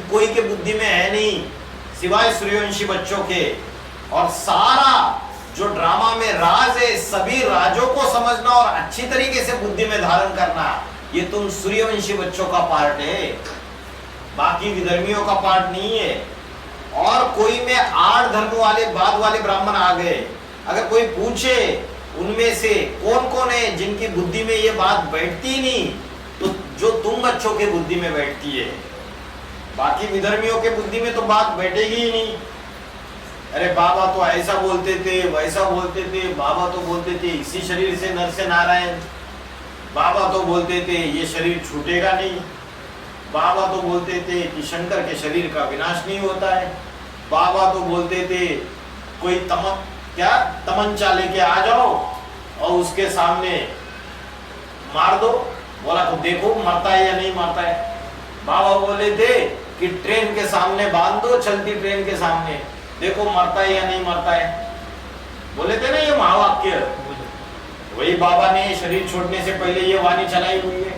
कोई के बुद्धि में है नहीं सिवाय सूर्यवंशी बच्चों के। और सारा जो ड्रामा में राज है, सभी राजों को समझना और अच्छी तरीके से बुद्धि में धारण करना, ये तुम सूर्यवंशी बच्चों का पार्ट है, बाकी विधर्मियों का पार्ट नहीं है। और कोई में 8 धर्म वाले बाद वाले ब्राह्मण आ गए। अगर कोई पूछे उनमें से कौन कौन है जिनकी बुद्धि में ये बात बैठती नहीं, तो जो तुम बच्चों के बुद्धि में बैठती है, बाकी विधर्मियों के बुद्धि में तो बात बैठेगी ही नहीं। अरे बाबा तो ऐसा बोलते थे, वैसा बोलते थे, बाबा तो बोलते थे इसी शरीर से नर से नारायण, बाबा तो बोलते थे ये शरीर छूटेगा नहीं, बाबा तो बोलते थे कि शंकर के शरीर का विनाश नहीं होता है, बाबा तो बोलते थे कोई तमंचा लेके आ जाओ और उसके सामने मार दो। बोला तो देखो मरता है या नहीं मरता है। बाबा बोले थे कि ट्रेन के सामने बांध दो, चलती ट्रेन के सामने, देखो मरता है या नहीं मरता है। बोले थे ना ये महावाक्य। वही बाबा ने शरीर छोड़ने से पहले ये वाणी चलाई हुई है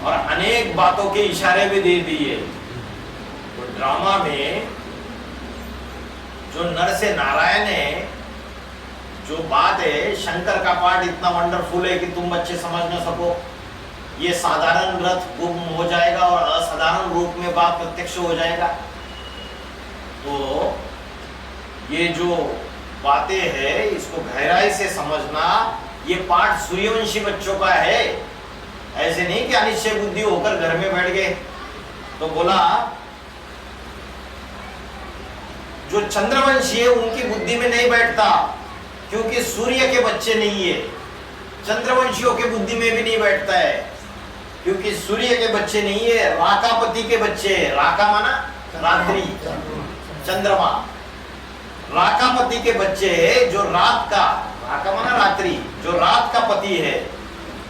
और अनेक बातों के इशारे भी दे दिए। तो ड्रामा में जो नर से नारायण है, जो बात है, शंकर का पाठ इतना वंडरफुल है कि तुम बच्चे समझ ना सको। ये साधारण रथ गुम हो जाएगा और असाधारण रूप में बात प्रत्यक्ष हो जाएगा। तो ये जो बातें है इसको गहराई से समझना। ये पाठ सूर्यवंशी बच्चों का है, ऐसे नहीं कि अनिश्चय बुद्धि होकर घर में बैठ गए। तो बोला जो चंद्रवंशी है उनकी बुद्धि में नहीं बैठता, क्योंकि सूर्य के बच्चे नहीं है। चंद्रवंशियों के बुद्धि में भी नहीं बैठता है, क्योंकि सूर्य के बच्चे नहीं है, राकापति के बच्चे है। राका माना रात्रि, चंद्रमा, राकापति के बच्चे है जो रात का, राका माना रात्रि, जो रात का पति है।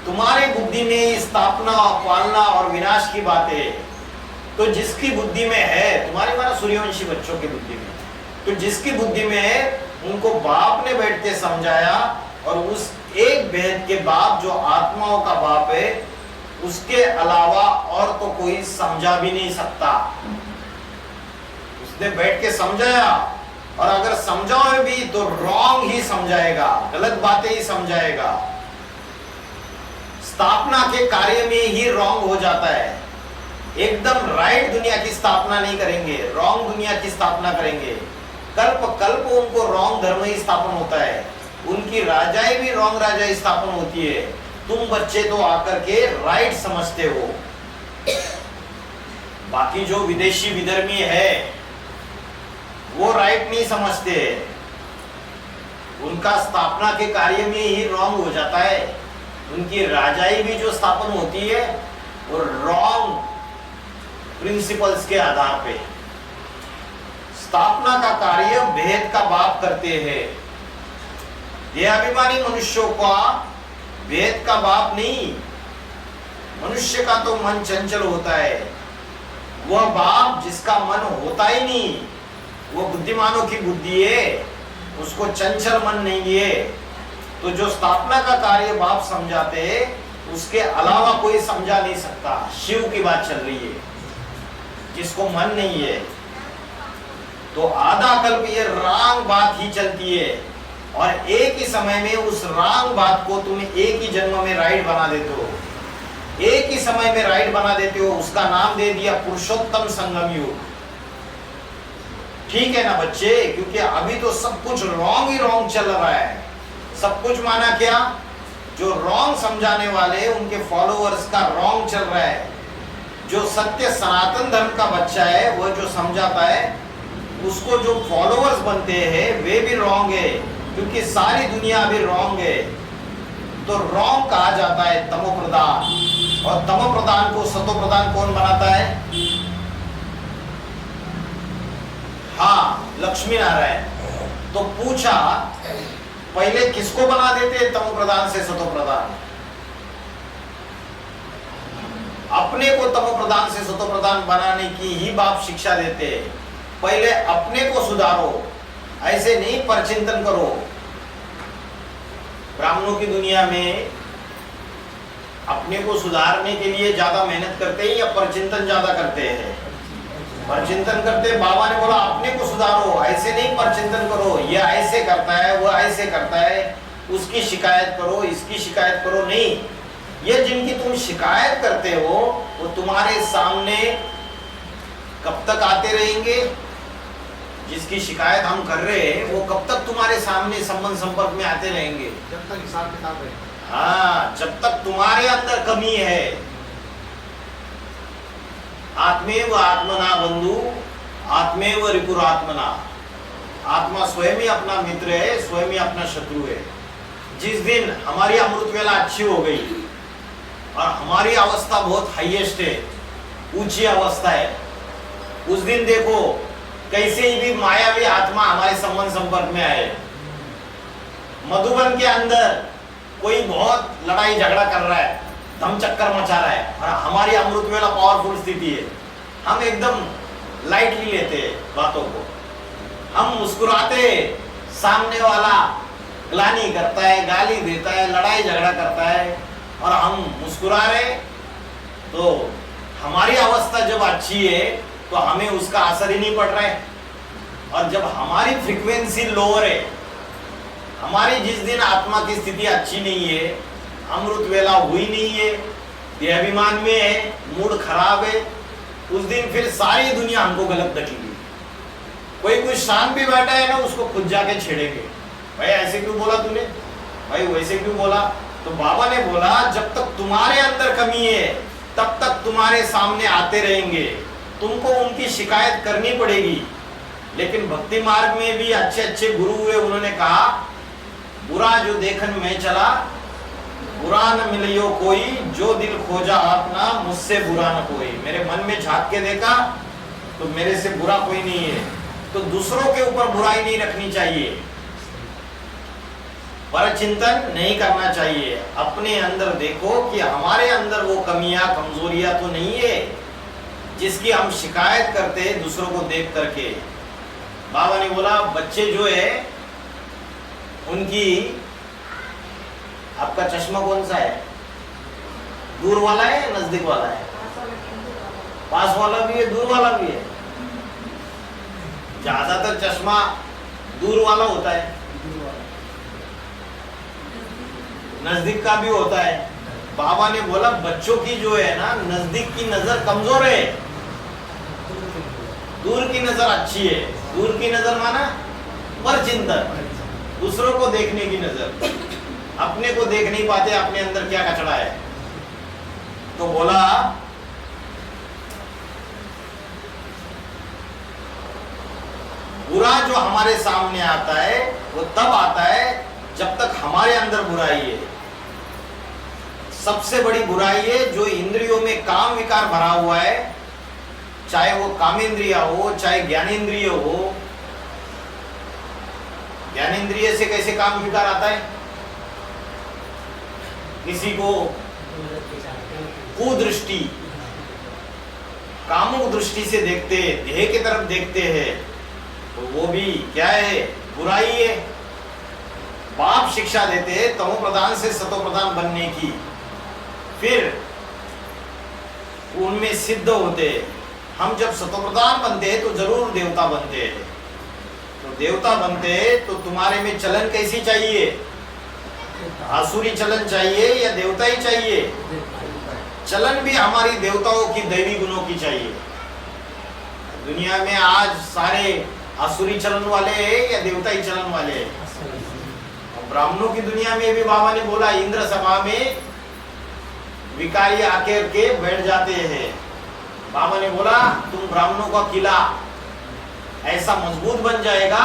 तुम्हारी बुद्धि में स्थापना, पालना और विनाश की बातें है। तो जिसकी बुद्धि में है, तुम्हारे माना सूर्यवंशी बच्चों की बुद्धि में, तो जिसकी बुद्धि में है उनको बाप ने बैठ के समझाया। और उस एक भेद के बाप जो आत्माओं का बाप है, उसके अलावा और तो कोई समझा भी नहीं सकता। उसने बैठ के समझाया, और अगर समझाओ भी तो रॉन्ग ही समझाएगा, गलत बातें ही समझाएगा। स्थापना के कार्य में ही रॉन्ग हो जाता है। एकदम राइट दुनिया की स्थापना नहीं करेंगे, रॉन्ग दुनिया की स्थापना करेंगे। कल्प कल्प उनको रॉन्ग धर्म ही स्थापन होता है, उनकी राजाएं भी रॉन्ग राजाएं स्थापन होती है। तुम बच्चे तो आकर के राइट समझते हो। बाकी जो विदेशी विधर्मी है वो राइट नहीं समझते, उनका स्थापना के कार्य में ही रॉन्ग हो जाता है। उनकी राजाई भी जो स्थापन होती है वो रॉन्ग प्रिंसिपल्स के आधार पे। स्थापना का कार्य भेद का बाप करते हैं। देहाभिमानी मनुष्यों का भेद का बाप नहीं। मनुष्य का तो मन चंचल होता है, वह बाप जिसका मन होता ही नहीं, वो बुद्धिमानों की बुद्धि है, उसको चंचल मन नहीं है। तो जो स्थापना का कार्य बाप समझाते हैं उसके अलावा कोई समझा नहीं सकता। शिव की बात चल रही है, जिसको मन नहीं है। तो आधा कल्प ये रांग बात ही चलती है, और एक ही समय में उस रांग बात को तुम एक ही जन्म में राइट बना देते हो, एक ही समय में राइट बना देते हो। उसका नाम दे दिया पुरुषोत्तम संगम युग। ठीक है ना बच्चे, क्योंकि अभी तो सब कुछ रॉन्ग ही रॉन्ग चल रहा है। सब कुछ माना क्या, जो रॉन्ग समझाने वाले उनके फॉलोअर्स का रॉन्ग चल रहा है। जो सत्य सनातन धर्म का बच्चा है वह जो समझाता है उसको जो फॉलोअर्स बनते हैं वे भी रॉन्ग है, क्योंकि सारी दुनिया अभी रॉन्ग है। तो रॉन्ग कहा जाता है तमो प्रधान, और तमो प्रधान को सतो प्रधान कौन बनाता है? हाँ, लक्ष्मी नारायण। तो पूछा पहले किसको बना देते तमो प्रधान से सतो प्रधान? अपने को तमो प्रधान से सतो प्रधान बनाने की ही बाप शिक्षा देते हैं। पहले अपने को सुधारो, ऐसे नहीं परचिंतन करो। ब्राह्मणों की दुनिया में अपने को सुधारने के लिए ज्यादा मेहनत करते हैं या परचिंतन ज्यादा करते हैं? परचिंतन करते। बाबा ने बोला अपने को सुधारो, ऐसे नहीं परचिंतन करो, ये ऐसे करता है, वो ऐसे करता है, उसकी शिकायत करो, इसकी शिकायत करो। नहीं, ये जिनकी तुम शिकायत करते हो वो तुम्हारे सामने कब तक आते रहेंगे? जिसकी शिकायत हम कर रहे हैं वो कब तक तुम्हारे सामने संबंध संपर्क में आते रहेंगे? जब तक हिसाब किताब है। हाँ, जब तक तुम्हारे अंदर कमी है। आत्मेव आत्मना बंधु, आत्मेव रिपुरात्मना। आत्मा स्वयं ही अपना मित्र है, स्वयं ही अपना शत्रु है। जिस दिन हमारी अमृत वेला अच्छी हो गई और हमारी अवस्था बहुत हाईएस्ट है, ऊंची अवस्था है, उस दिन देखो कैसे ही भी मायावी आत्मा हमारे संबंध संपर्क में आए। मधुबन के अंदर कोई बहुत लड़ाई झगड़ा कर रहा है, धम चक्कर मचा रहा है, और हमारी अमृत वेला पावरफुल स्थिति है। हम एकदम लाइटली लेते हैं बातों को, हम मुस्कुराते, सामने वाला ग्लानि करता है, गाली देता है, लड़ाई झगड़ा करता है और हम मुस्कुरा रहे, तो हमारी अवस्था जब अच्छी है तो हमें उसका असर ही नहीं पड़ रहा है। और जब हमारी फ्रीक्वेंसी लोअर है, हमारी जिस दिन आत्मा की स्थिति अच्छी नहीं है, अमृत वेला हुई नहीं है, देहाभिमान में है, मूड खराब है, उस दिन फिर सारी दुनिया हमको गलत देखेगी। कोई कुछ शांत भी बैठा है ना, उसको खुद जाके छेड़ेंगे, भाई ऐसे क्यों बोला तूने, भाई वैसे क्यों बोला। तो बाबा ने बोला जब तक तुम्हारे अंदर कमी है तब तक तुम्हारे सामने आते रहेंगे, तुमको उनकी शिकायत करनी पड़ेगी। लेकिन भक्ति मार्ग में भी अच्छे अच्छे गुरु हुए, उन्होंने कहा बुरा जो देखन में चला, बुरा न मिलियो कोई, जो दिल खोजा अपना, मुझसे बुरा न कोई। मेरे मन में झांक के देखा तो मेरे से बुरा कोई नहीं है। तो दूसरों के ऊपर बुराई नहीं रखनी चाहिए, पर चिंतन नहीं करना चाहिए। अपने अंदर देखो कि हमारे अंदर वो कमियां कमजोरियां तो नहीं है जिसकी हम शिकायत करते हैं दूसरों को देख करके। बाबा ने बोला बच्चे जो है उनकी, आपका चश्मा कौन सा है, दूर वाला है या नजदीक वाला है? पास वाला भी है, दूर वाला भी है। ज्यादातर चश्मा दूर वाला होता है, नजदीक का भी होता है। बाबा ने बोला बच्चों की जो है ना, नजदीक की नजर कमजोर है, दूर की नजर अच्छी है। दूर की नजर माना पर चिंतन, दूसरों को देखने की नजर, अपने को देख नहीं पाते अपने अंदर क्या कचरा है। तो बोला बुरा जो हमारे सामने आता है वो तब आता है जब तक हमारे अंदर बुराई है। सबसे बड़ी बुराई है जो इंद्रियों में काम विकार भरा हुआ है, चाहे वो कामेंद्रिय हो चाहे ज्ञानेंद्रिय हो। ज्ञानेंद्रिय से कैसे काम विकार आता है? किसी को कुदृष्टि, कामुक दृष्टि से देखते, देह की तरफ देखते हैं, तो वो भी क्या है, बुराई है। बाप शिक्षा देते हैं तमो प्रधान से सतो प्रधान बनने की, फिर उनमें सिद्ध होते। हम जब सतो प्रधान बनते हैं तो जरूर देवता बनते हैं। तो देवता बनते हैं तो तुम्हारे में चलन कैसी चाहिए? आसुरी चलन चाहिए या देवता ही चाहिए? चलन भी हमारी देवताओं की दैवी गुणों की चाहिए। दुनिया में आज सारे आसुरी चलन वाले हैं या देवता ही चलन वाले हैं? ब्राह्मणों की दुनिया में भी बाबा ने बोला इंद्र सभा में विकारी आकर के बैठ जाते हैं। बाबा ने बोला तुम ब्राह्मणों का किला ऐसा मजबूत बन जाएगा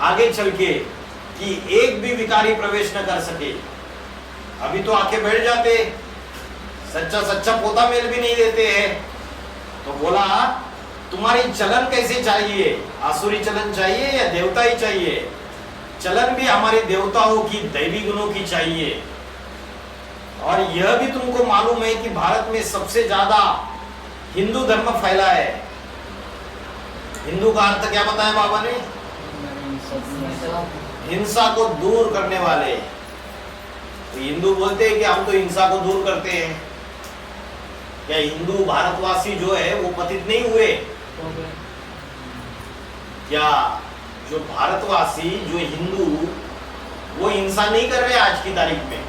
आगे चल के कि एक भी विकारी प्रवेश न कर सके। अभी तो आके बैठ जाते, सच्चा सच्चा पोता मेल भी नहीं देते हैं। तो बोला तुम्हारी चलन कैसे चाहिए? आसुरी चलन चाहिए या देवता ही चाहिए? चलन भी हमारे देवताओं की दैवी गुणों की चाहिए। और यह भी तुमको मालूम है कि भारत में सबसे ज्यादा हिंदू धर्म फैला है। हिंदू का अर्थ क्या बताया बाबा ने? हिंसा को दूर करने वाले। तो हिंदू बोलते हैं कि हम तो हिंसा को दूर करते हैं। क्या हिंदू भारतवासी जो है वो पतित नहीं हुए? क्या जो भारतवासी जो हिंदू वो हिंसा नहीं कर रहे आज की तारीख में?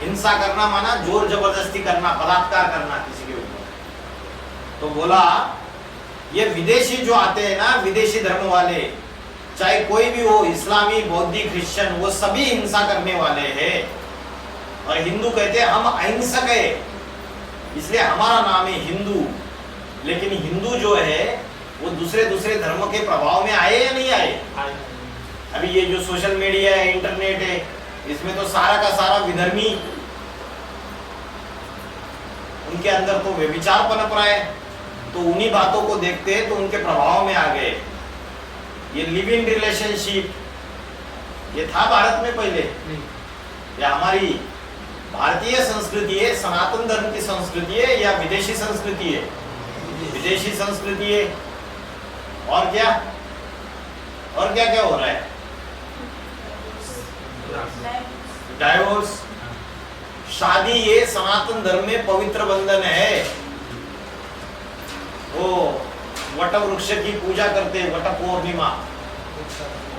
हिंसा करना माना जोर जबरदस्ती करना, बलात्कार करना किसी के ऊपर। तो बोला ये विदेशी जो आते हैं ना, विदेशी धर्म वाले, चाहे कोई भी हो, इस्लामी, बौद्धी, क्रिश्चियन, वो सभी हिंसा करने वाले हैं। और हिंदू कहते हैं हम अहिंसक है, इसलिए हमारा नाम है हिंदू। लेकिन हिंदू जो है वो दूसरे दूसरे धर्म के प्रभाव में आए या नहीं आए? अभी ये जो सोशल मीडिया है, इंटरनेट है, इसमें तो सारा का सारा विधर्मी, उनके अंदर तो व्यभिचार पनप रहा है। तो उन्हीं बातों को देखते हैं तो उनके प्रभाव में आ गए। ये लिव इन रिलेशनशिप ये था भारत में पहले? या हमारी भारतीय संस्कृति है, सनातन धर्म की संस्कृति है, या विदेशी संस्कृति है? विदेशी संस्कृति है। और क्या क्या हो रहा है? डाइवोर्स। शादी ये सनातन धर्म में पवित्र बंधन है। वो वट वृक्ष की पूजा करते, वट पूर्णिमा,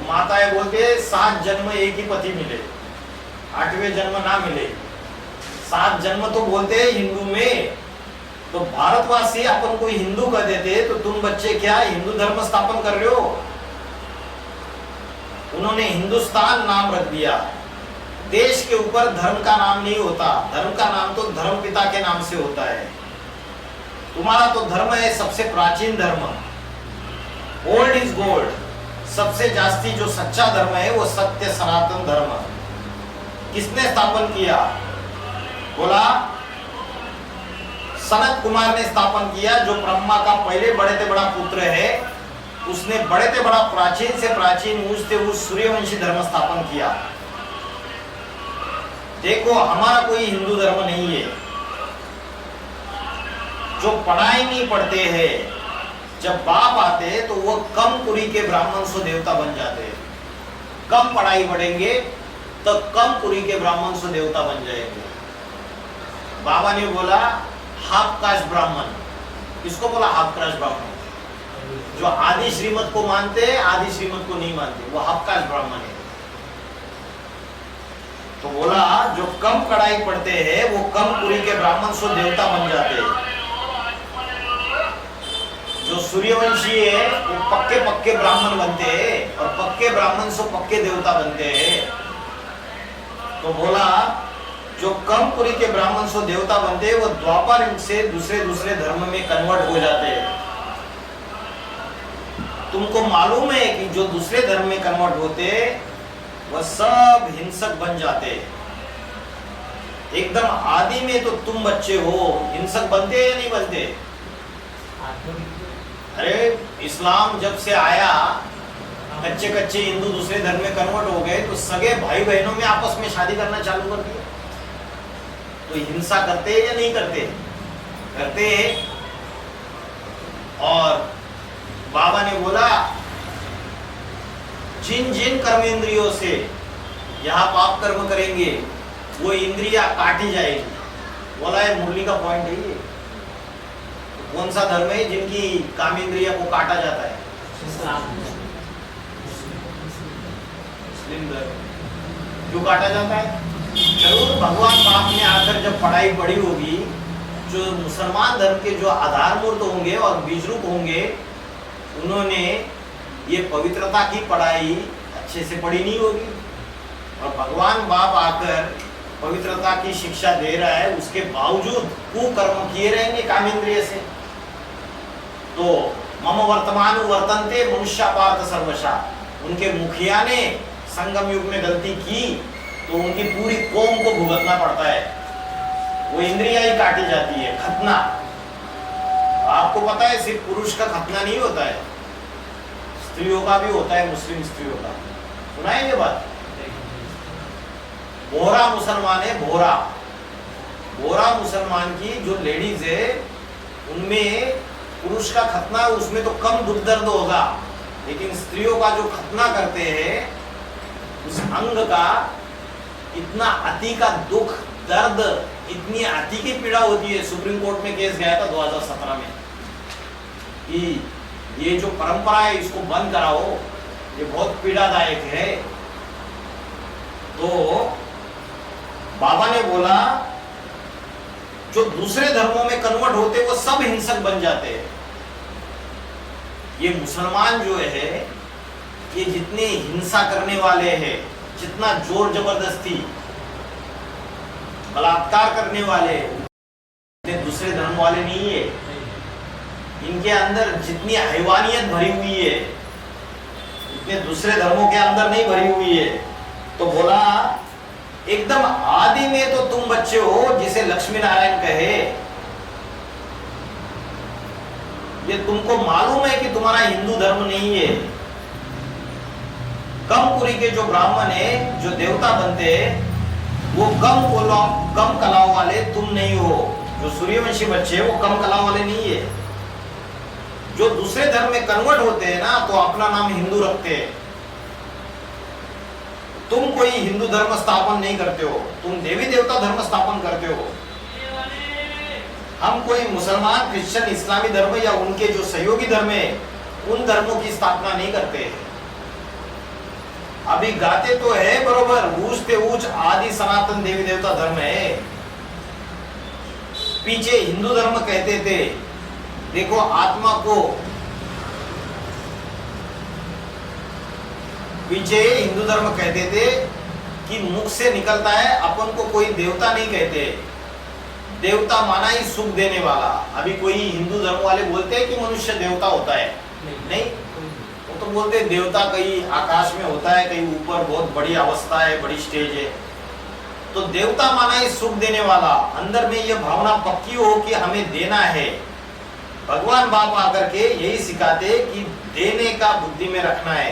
माताएं बोलते 7 जन्म एक ही पति मिले, 8वें जन्म ना मिले। 7 जन्म तो बोलते हैं हिंदू में। तो भारतवासी अपन को हिंदू कह देते, तो तुम बच्चे क्या हिंदू धर्म स्थापन कर रहे हो? उन्होंने हिंदुस्तान नाम रख दिया। देश के ऊपर धर्म का नाम नहीं होता, धर्म का नाम तो धर्म पिता के नाम से होता है। तुम्हारा तो धर्म है सबसे प्राचीन धर्म, ओल्ड इज गोल्ड। सबसे जास्ती जो सच्चा धर्म है वो सत्य सनातन धर्म। किसने स्थापन किया? बोला सनत कुमार ने स्थापन किया, जो ब्रह्मा का पहले बड़े से बड़ा पुत्र है। उसने बड़े से बड़ा प्राचीन से प्राचीन ऊंच से ऊंच सूर्यवंशी धर्म स्थापन किया। देखो हमारा कोई हिंदू धर्म नहीं है। जो पढ़ाई नहीं पढ़ते हैं, जब बाप आते तो वो कम कुरी के ब्राह्मण सो देवता बन जाते हैं। कम पढ़ाई पढ़ेंगे तो कम कुरी के ब्राह्मण सो देवता बन जाएंगे। बाबा ने बोला हाफ कास्ट ब्राह्मण। किसको बोला? हाफ कास्ट ब्राह्मण। जो आदि श्रीमत को मानते हैं, आदि श्रीमत को नहीं मानते, वो हाफ कास्ट ब्राह्मण है। तो बोला जो कम पढ़ाई पढ़ते हैं वो कम कुरी के ब्राह्मण सो देवता बन जाते हैं। जो सूर्यवंशी है वो पक्के पक्के ब्राह्मण बनते हैं, और पक्के ब्राह्मण सो पक्के देवता बनते हैं। तो बोला जो कम कुरी के ब्राह्मण सो देवता बनते हैं, वो द्वापर युग से दूसरे धर्म में कन्वर्ट हो जाते हैं। तुमको मालूम है कि जो दूसरे धर्म में कन्वर्ट होते हैं वह सब हिंसक बन जाते हैं। एकदम आदि में तो तुम बच्चे हो, हिंसक बनते या नहीं बनते? अरे इस्लाम जब से आया, कच्चे कच्चे हिंदू दूसरे धर्म में कन्वर्ट हो गए तो सगे भाई बहनों में आपस में शादी करना चालू कर दिया। तो हिंसा करते हैं या नहीं करते? करते हैं। और बाबा ने बोला जिन जिन कर्मेंद्रियों से यहाँ पाप कर्म करेंगे वो इंद्रियां काटी जाएगी। बोला है मुरली का पॉइंट है ये। तो कौन सा धर्म है जिनकी काम इंद्रिया को काटा जाता है? मुस्लिम धर्म। क्यों काटा जाता है? जरूर भगवान बाप ने आकर जब पढ़ाई पढ़ी होगी, जो मुसलमान धर्म के जो आधारमूर्त होंगे और बीजरूप होंगे, उन्होंने ये पवित्रता की पढ़ाई अच्छे से पढ़ी नहीं होगी। और भगवान बाप आकर पवित्रता की शिक्षा दे रहा है, उसके बावजूद कुकर्म किए रहेंगे कामेंद्रिय से। तो मम वर्तमान वर्तन्ते मनुष्य पार्थ सर्वशा। उनके मुखिया ने संगम युग में गलती की तो उनकी पूरी कौम को भुगतना पड़ता है। वो इंद्रियां ही काटी जाती है, खतना। आपको पता है सिर्फ पुरुष का खतना नहीं होता है, स्त्रियों का भी होता है, मुस्लिम स्त्रियों का। सुना है ये बात? बोहरा मुसलमान है, बोहरा। बोहरा मुसलमान की जो लेडीज है उनमें पुरुष का खतना, उसमें तो कम दुख दर्द होगा, लेकिन स्त्रियों का जो खतना करते हैं उस अंग का इतना अति का दुख दर्द, इतनी अति की पीड़ा होती है। सुप्रीम कोर्ट में केस गया था 2017 में कि ये जो परंपरा है इसको बंद कराओ, ये बहुत पीड़ादायक है। तो बाबा ने बोला जो दूसरे धर्मों में कन्वर्ट होते वो सब हिंसक बन जाते हैं। ये मुसलमान जो है, ये जितने हिंसा करने वाले हैं, जितना जोर जबरदस्ती बलात्कार करने वाले, दूसरे धर्म वाले नहीं है। इनके अंदर जितनी हैवानियत भरी हुई है इतने दूसरे धर्मों के अंदर नहीं भरी हुई है। तो बोला एकदम आदि में तो तुम बच्चे हो, जिसे लक्ष्मी नारायण कहे। ये तुमको मालूम है कि तुम्हारा हिंदू धर्म नहीं है। कम कुरी के जो ब्राह्मण है, जो देवता बनते हैं, वो कम कलाओं वाले तुम नहीं हो। जो सूर्यवंशी बच्चे हैं वो कम कलाओं वाले नहीं है। जो दूसरे धर्म में कन्वर्ट होते हैं ना, तो अपना नाम हिंदू रखते हैं। तुम कोई हिंदू धर्म स्थापन नहीं करते हो, तुम देवी देवता धर्म स्थापन करते हो। हम कोई मुसलमान, क्रिश्चियन, इस्लामी धर्म या उनके जो सहयोगी धर्म है उन धर्मों की स्थापना नहीं करते हैं। अभी गाते तो है बरोबर, ऊंचते ऊंच आदि सनातन देवी देवता धर्म है। पीछे हिंदू धर्म कहते थे, देखो आत्मा को, पीछे हिंदू धर्म कहते थे कि मुख से निकलता है, अपन को कोई देवता नहीं कहते, देवता माना ही सुख देने वाला। अभी कोई हिंदू धर्म वाले बोलते हैं कि मनुष्य देवता होता है, नहीं, वो तो बोलते हैं देवता कहीं आकाश में होता है, कहीं ऊपर बहुत बड़ी अवस्था है, बड़ी स्टेज है। तो देवता माना ही सुख देने वाला। अंदर में यह भावना पक्की हो कि हमें देना है। भगवान बाप आकर के यही सिखाते कि देने का बुद्धि में रखना है।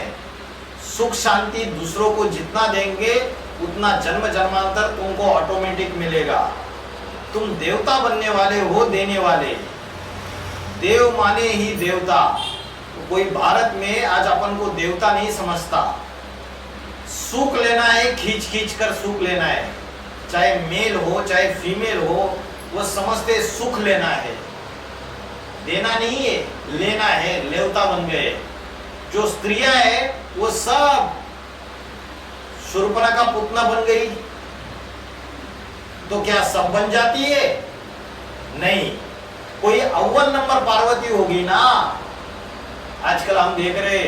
सुख शांति दूसरों को जितना देंगे उतना जन्म जन्मांतर तुमको ऑटोमेटिक मिलेगा। तुम देवता बनने वाले हो, देने वाले। देव माने ही देवता। तो कोई भारत में आज अपन को देवता नहीं समझता। सुख लेना है, खींच खींच कर सुख लेना है, चाहे मेल हो चाहे फीमेल हो, वो समझते सुख लेना है, देना नहीं है, लेना है। देवता बन गए। जो स्त्रियां है वो सब शूर्पणखा का पुतना बन गई। तो क्या सब बन जाती है? नहीं, कोई अव्वल नंबर पार्वती होगी ना। आजकल हम देख रहे,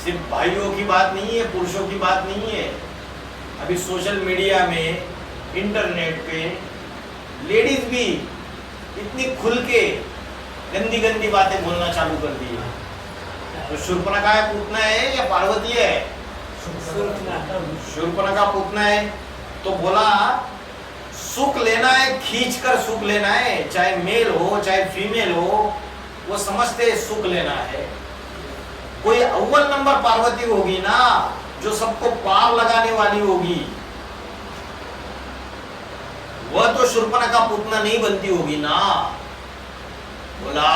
सिर्फ भाइयों की बात नहीं है, पुरुषों की बात नहीं है। अभी सोशल मीडिया में, इंटरनेट पे लेडीज भी इतनी खुल के गंदी गंदी बातें बोलना चालू कर दी है। तो शूर्पणखा का पुतना है या पार्वती है? शूर्पणखा का पुतना है। तो बोला सुख लेना है, खींच कर सुख लेना है, चाहे मेल हो चाहे फीमेल हो, वो समझते सुख लेना है। कोई अव्वल नंबर पार्वती होगी ना, जो सबको पार लगाने वाली होगी, वह तो शूर्पणखा का पुतना नहीं बनती होगी ना। बोला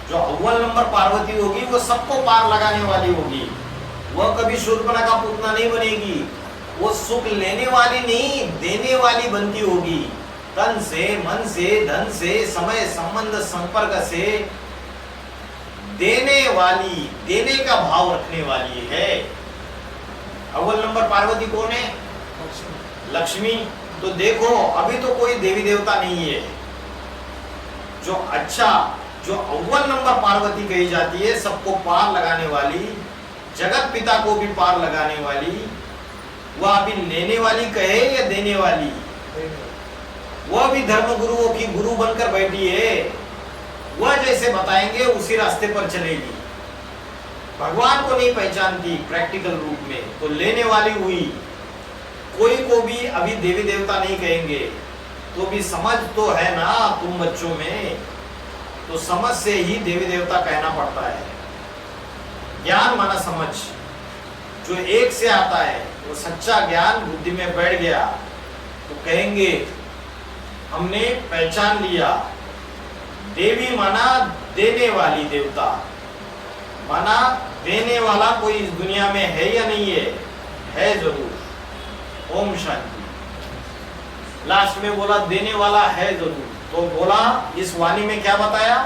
जो अव्वल नंबर पार्वती होगी वो सबको पार लगाने वाली होगी, वह कभी शूर्पणखा का पुतना नहीं बनेगी। वो सुख लेने वाली नहीं, देने वाली बनती होगी। तन से, मन से, धन से, समय, संबंध, संपर्क से देने वाली, देने का भाव रखने वाली है। अव्वल नंबर पार्वती कौन है? लक्ष्मी। तो देखो अभी तो कोई देवी देवता नहीं है। जो अच्छा, जो अव्वल नंबर पार्वती कही जाती है, सबको पार लगाने वाली, जगत पिता को भी पार लगाने वाली, वह अभी लेने वाली कहे या देने वाली? वह भी धर्म गुरुओं की गुरु बनकर बैठी है। वह जैसे बताएंगे उसी रास्ते पर चलेगी। भगवान को नहीं पहचानती प्रैक्टिकल रूप में, तो लेने वाली हुई। कोई को भी अभी देवी देवता नहीं कहेंगे, तो भी समझ तो है ना तुम बच्चों में, तो समझ से ही देवी देवता कहना पड़ता है। ज्ञान माना समझ, जो एक से आता है, वो सच्चा ज्ञान बुद्धि में बैठ गया, तो कहेंगे हमने पहचान लिया। देवी माना देने वाली, देवता माना देने वाला। कोई इस दुनिया में है या नहीं है? है जरूर। ओम शांति। लास्ट में बोला देने वाला है जरूर। तो बोला इस वाणी में क्या बताया?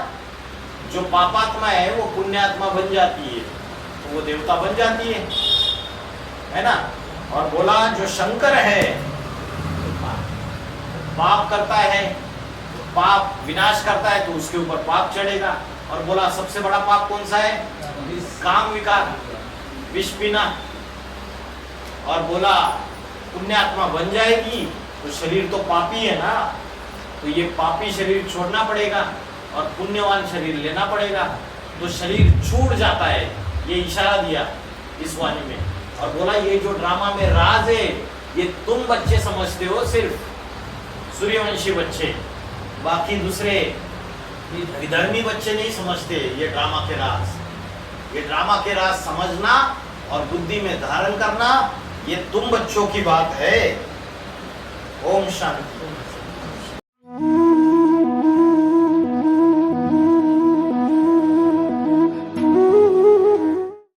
जो पापात्मा है वो पुण्यात्मा बन जाती है, तो वो देवता बन जाती है ना। और बोला जो शंकर है पाप करता है, पाप विनाश करता है, तो उसके ऊपर पाप चढ़ेगा। और बोला सबसे बड़ा पाप कौन सा है? काम विकार, विष पीना। और बोला पुण्यात्मा बन जाएगी, तो शरीर तो पापी है ना, तो ये पापी शरीर छोड़ना पड़ेगा और पुण्यवान शरीर लेना पड़ेगा। तो शरीर छूट जाता है, ये इशारा दिया इस वाणी में। और बोला ये जो ड्रामा में राज है, ये तुम बच्चे समझते हो, सिर्फ सूर्यवंशी बच्चे, बाकी दूसरे विधर्मी बच्चे नहीं समझते ये ड्रामा के राज। ये ड्रामा के राज समझना और बुद्धि में धारण करना, ये तुम बच्चों की बात है। ओम शांति।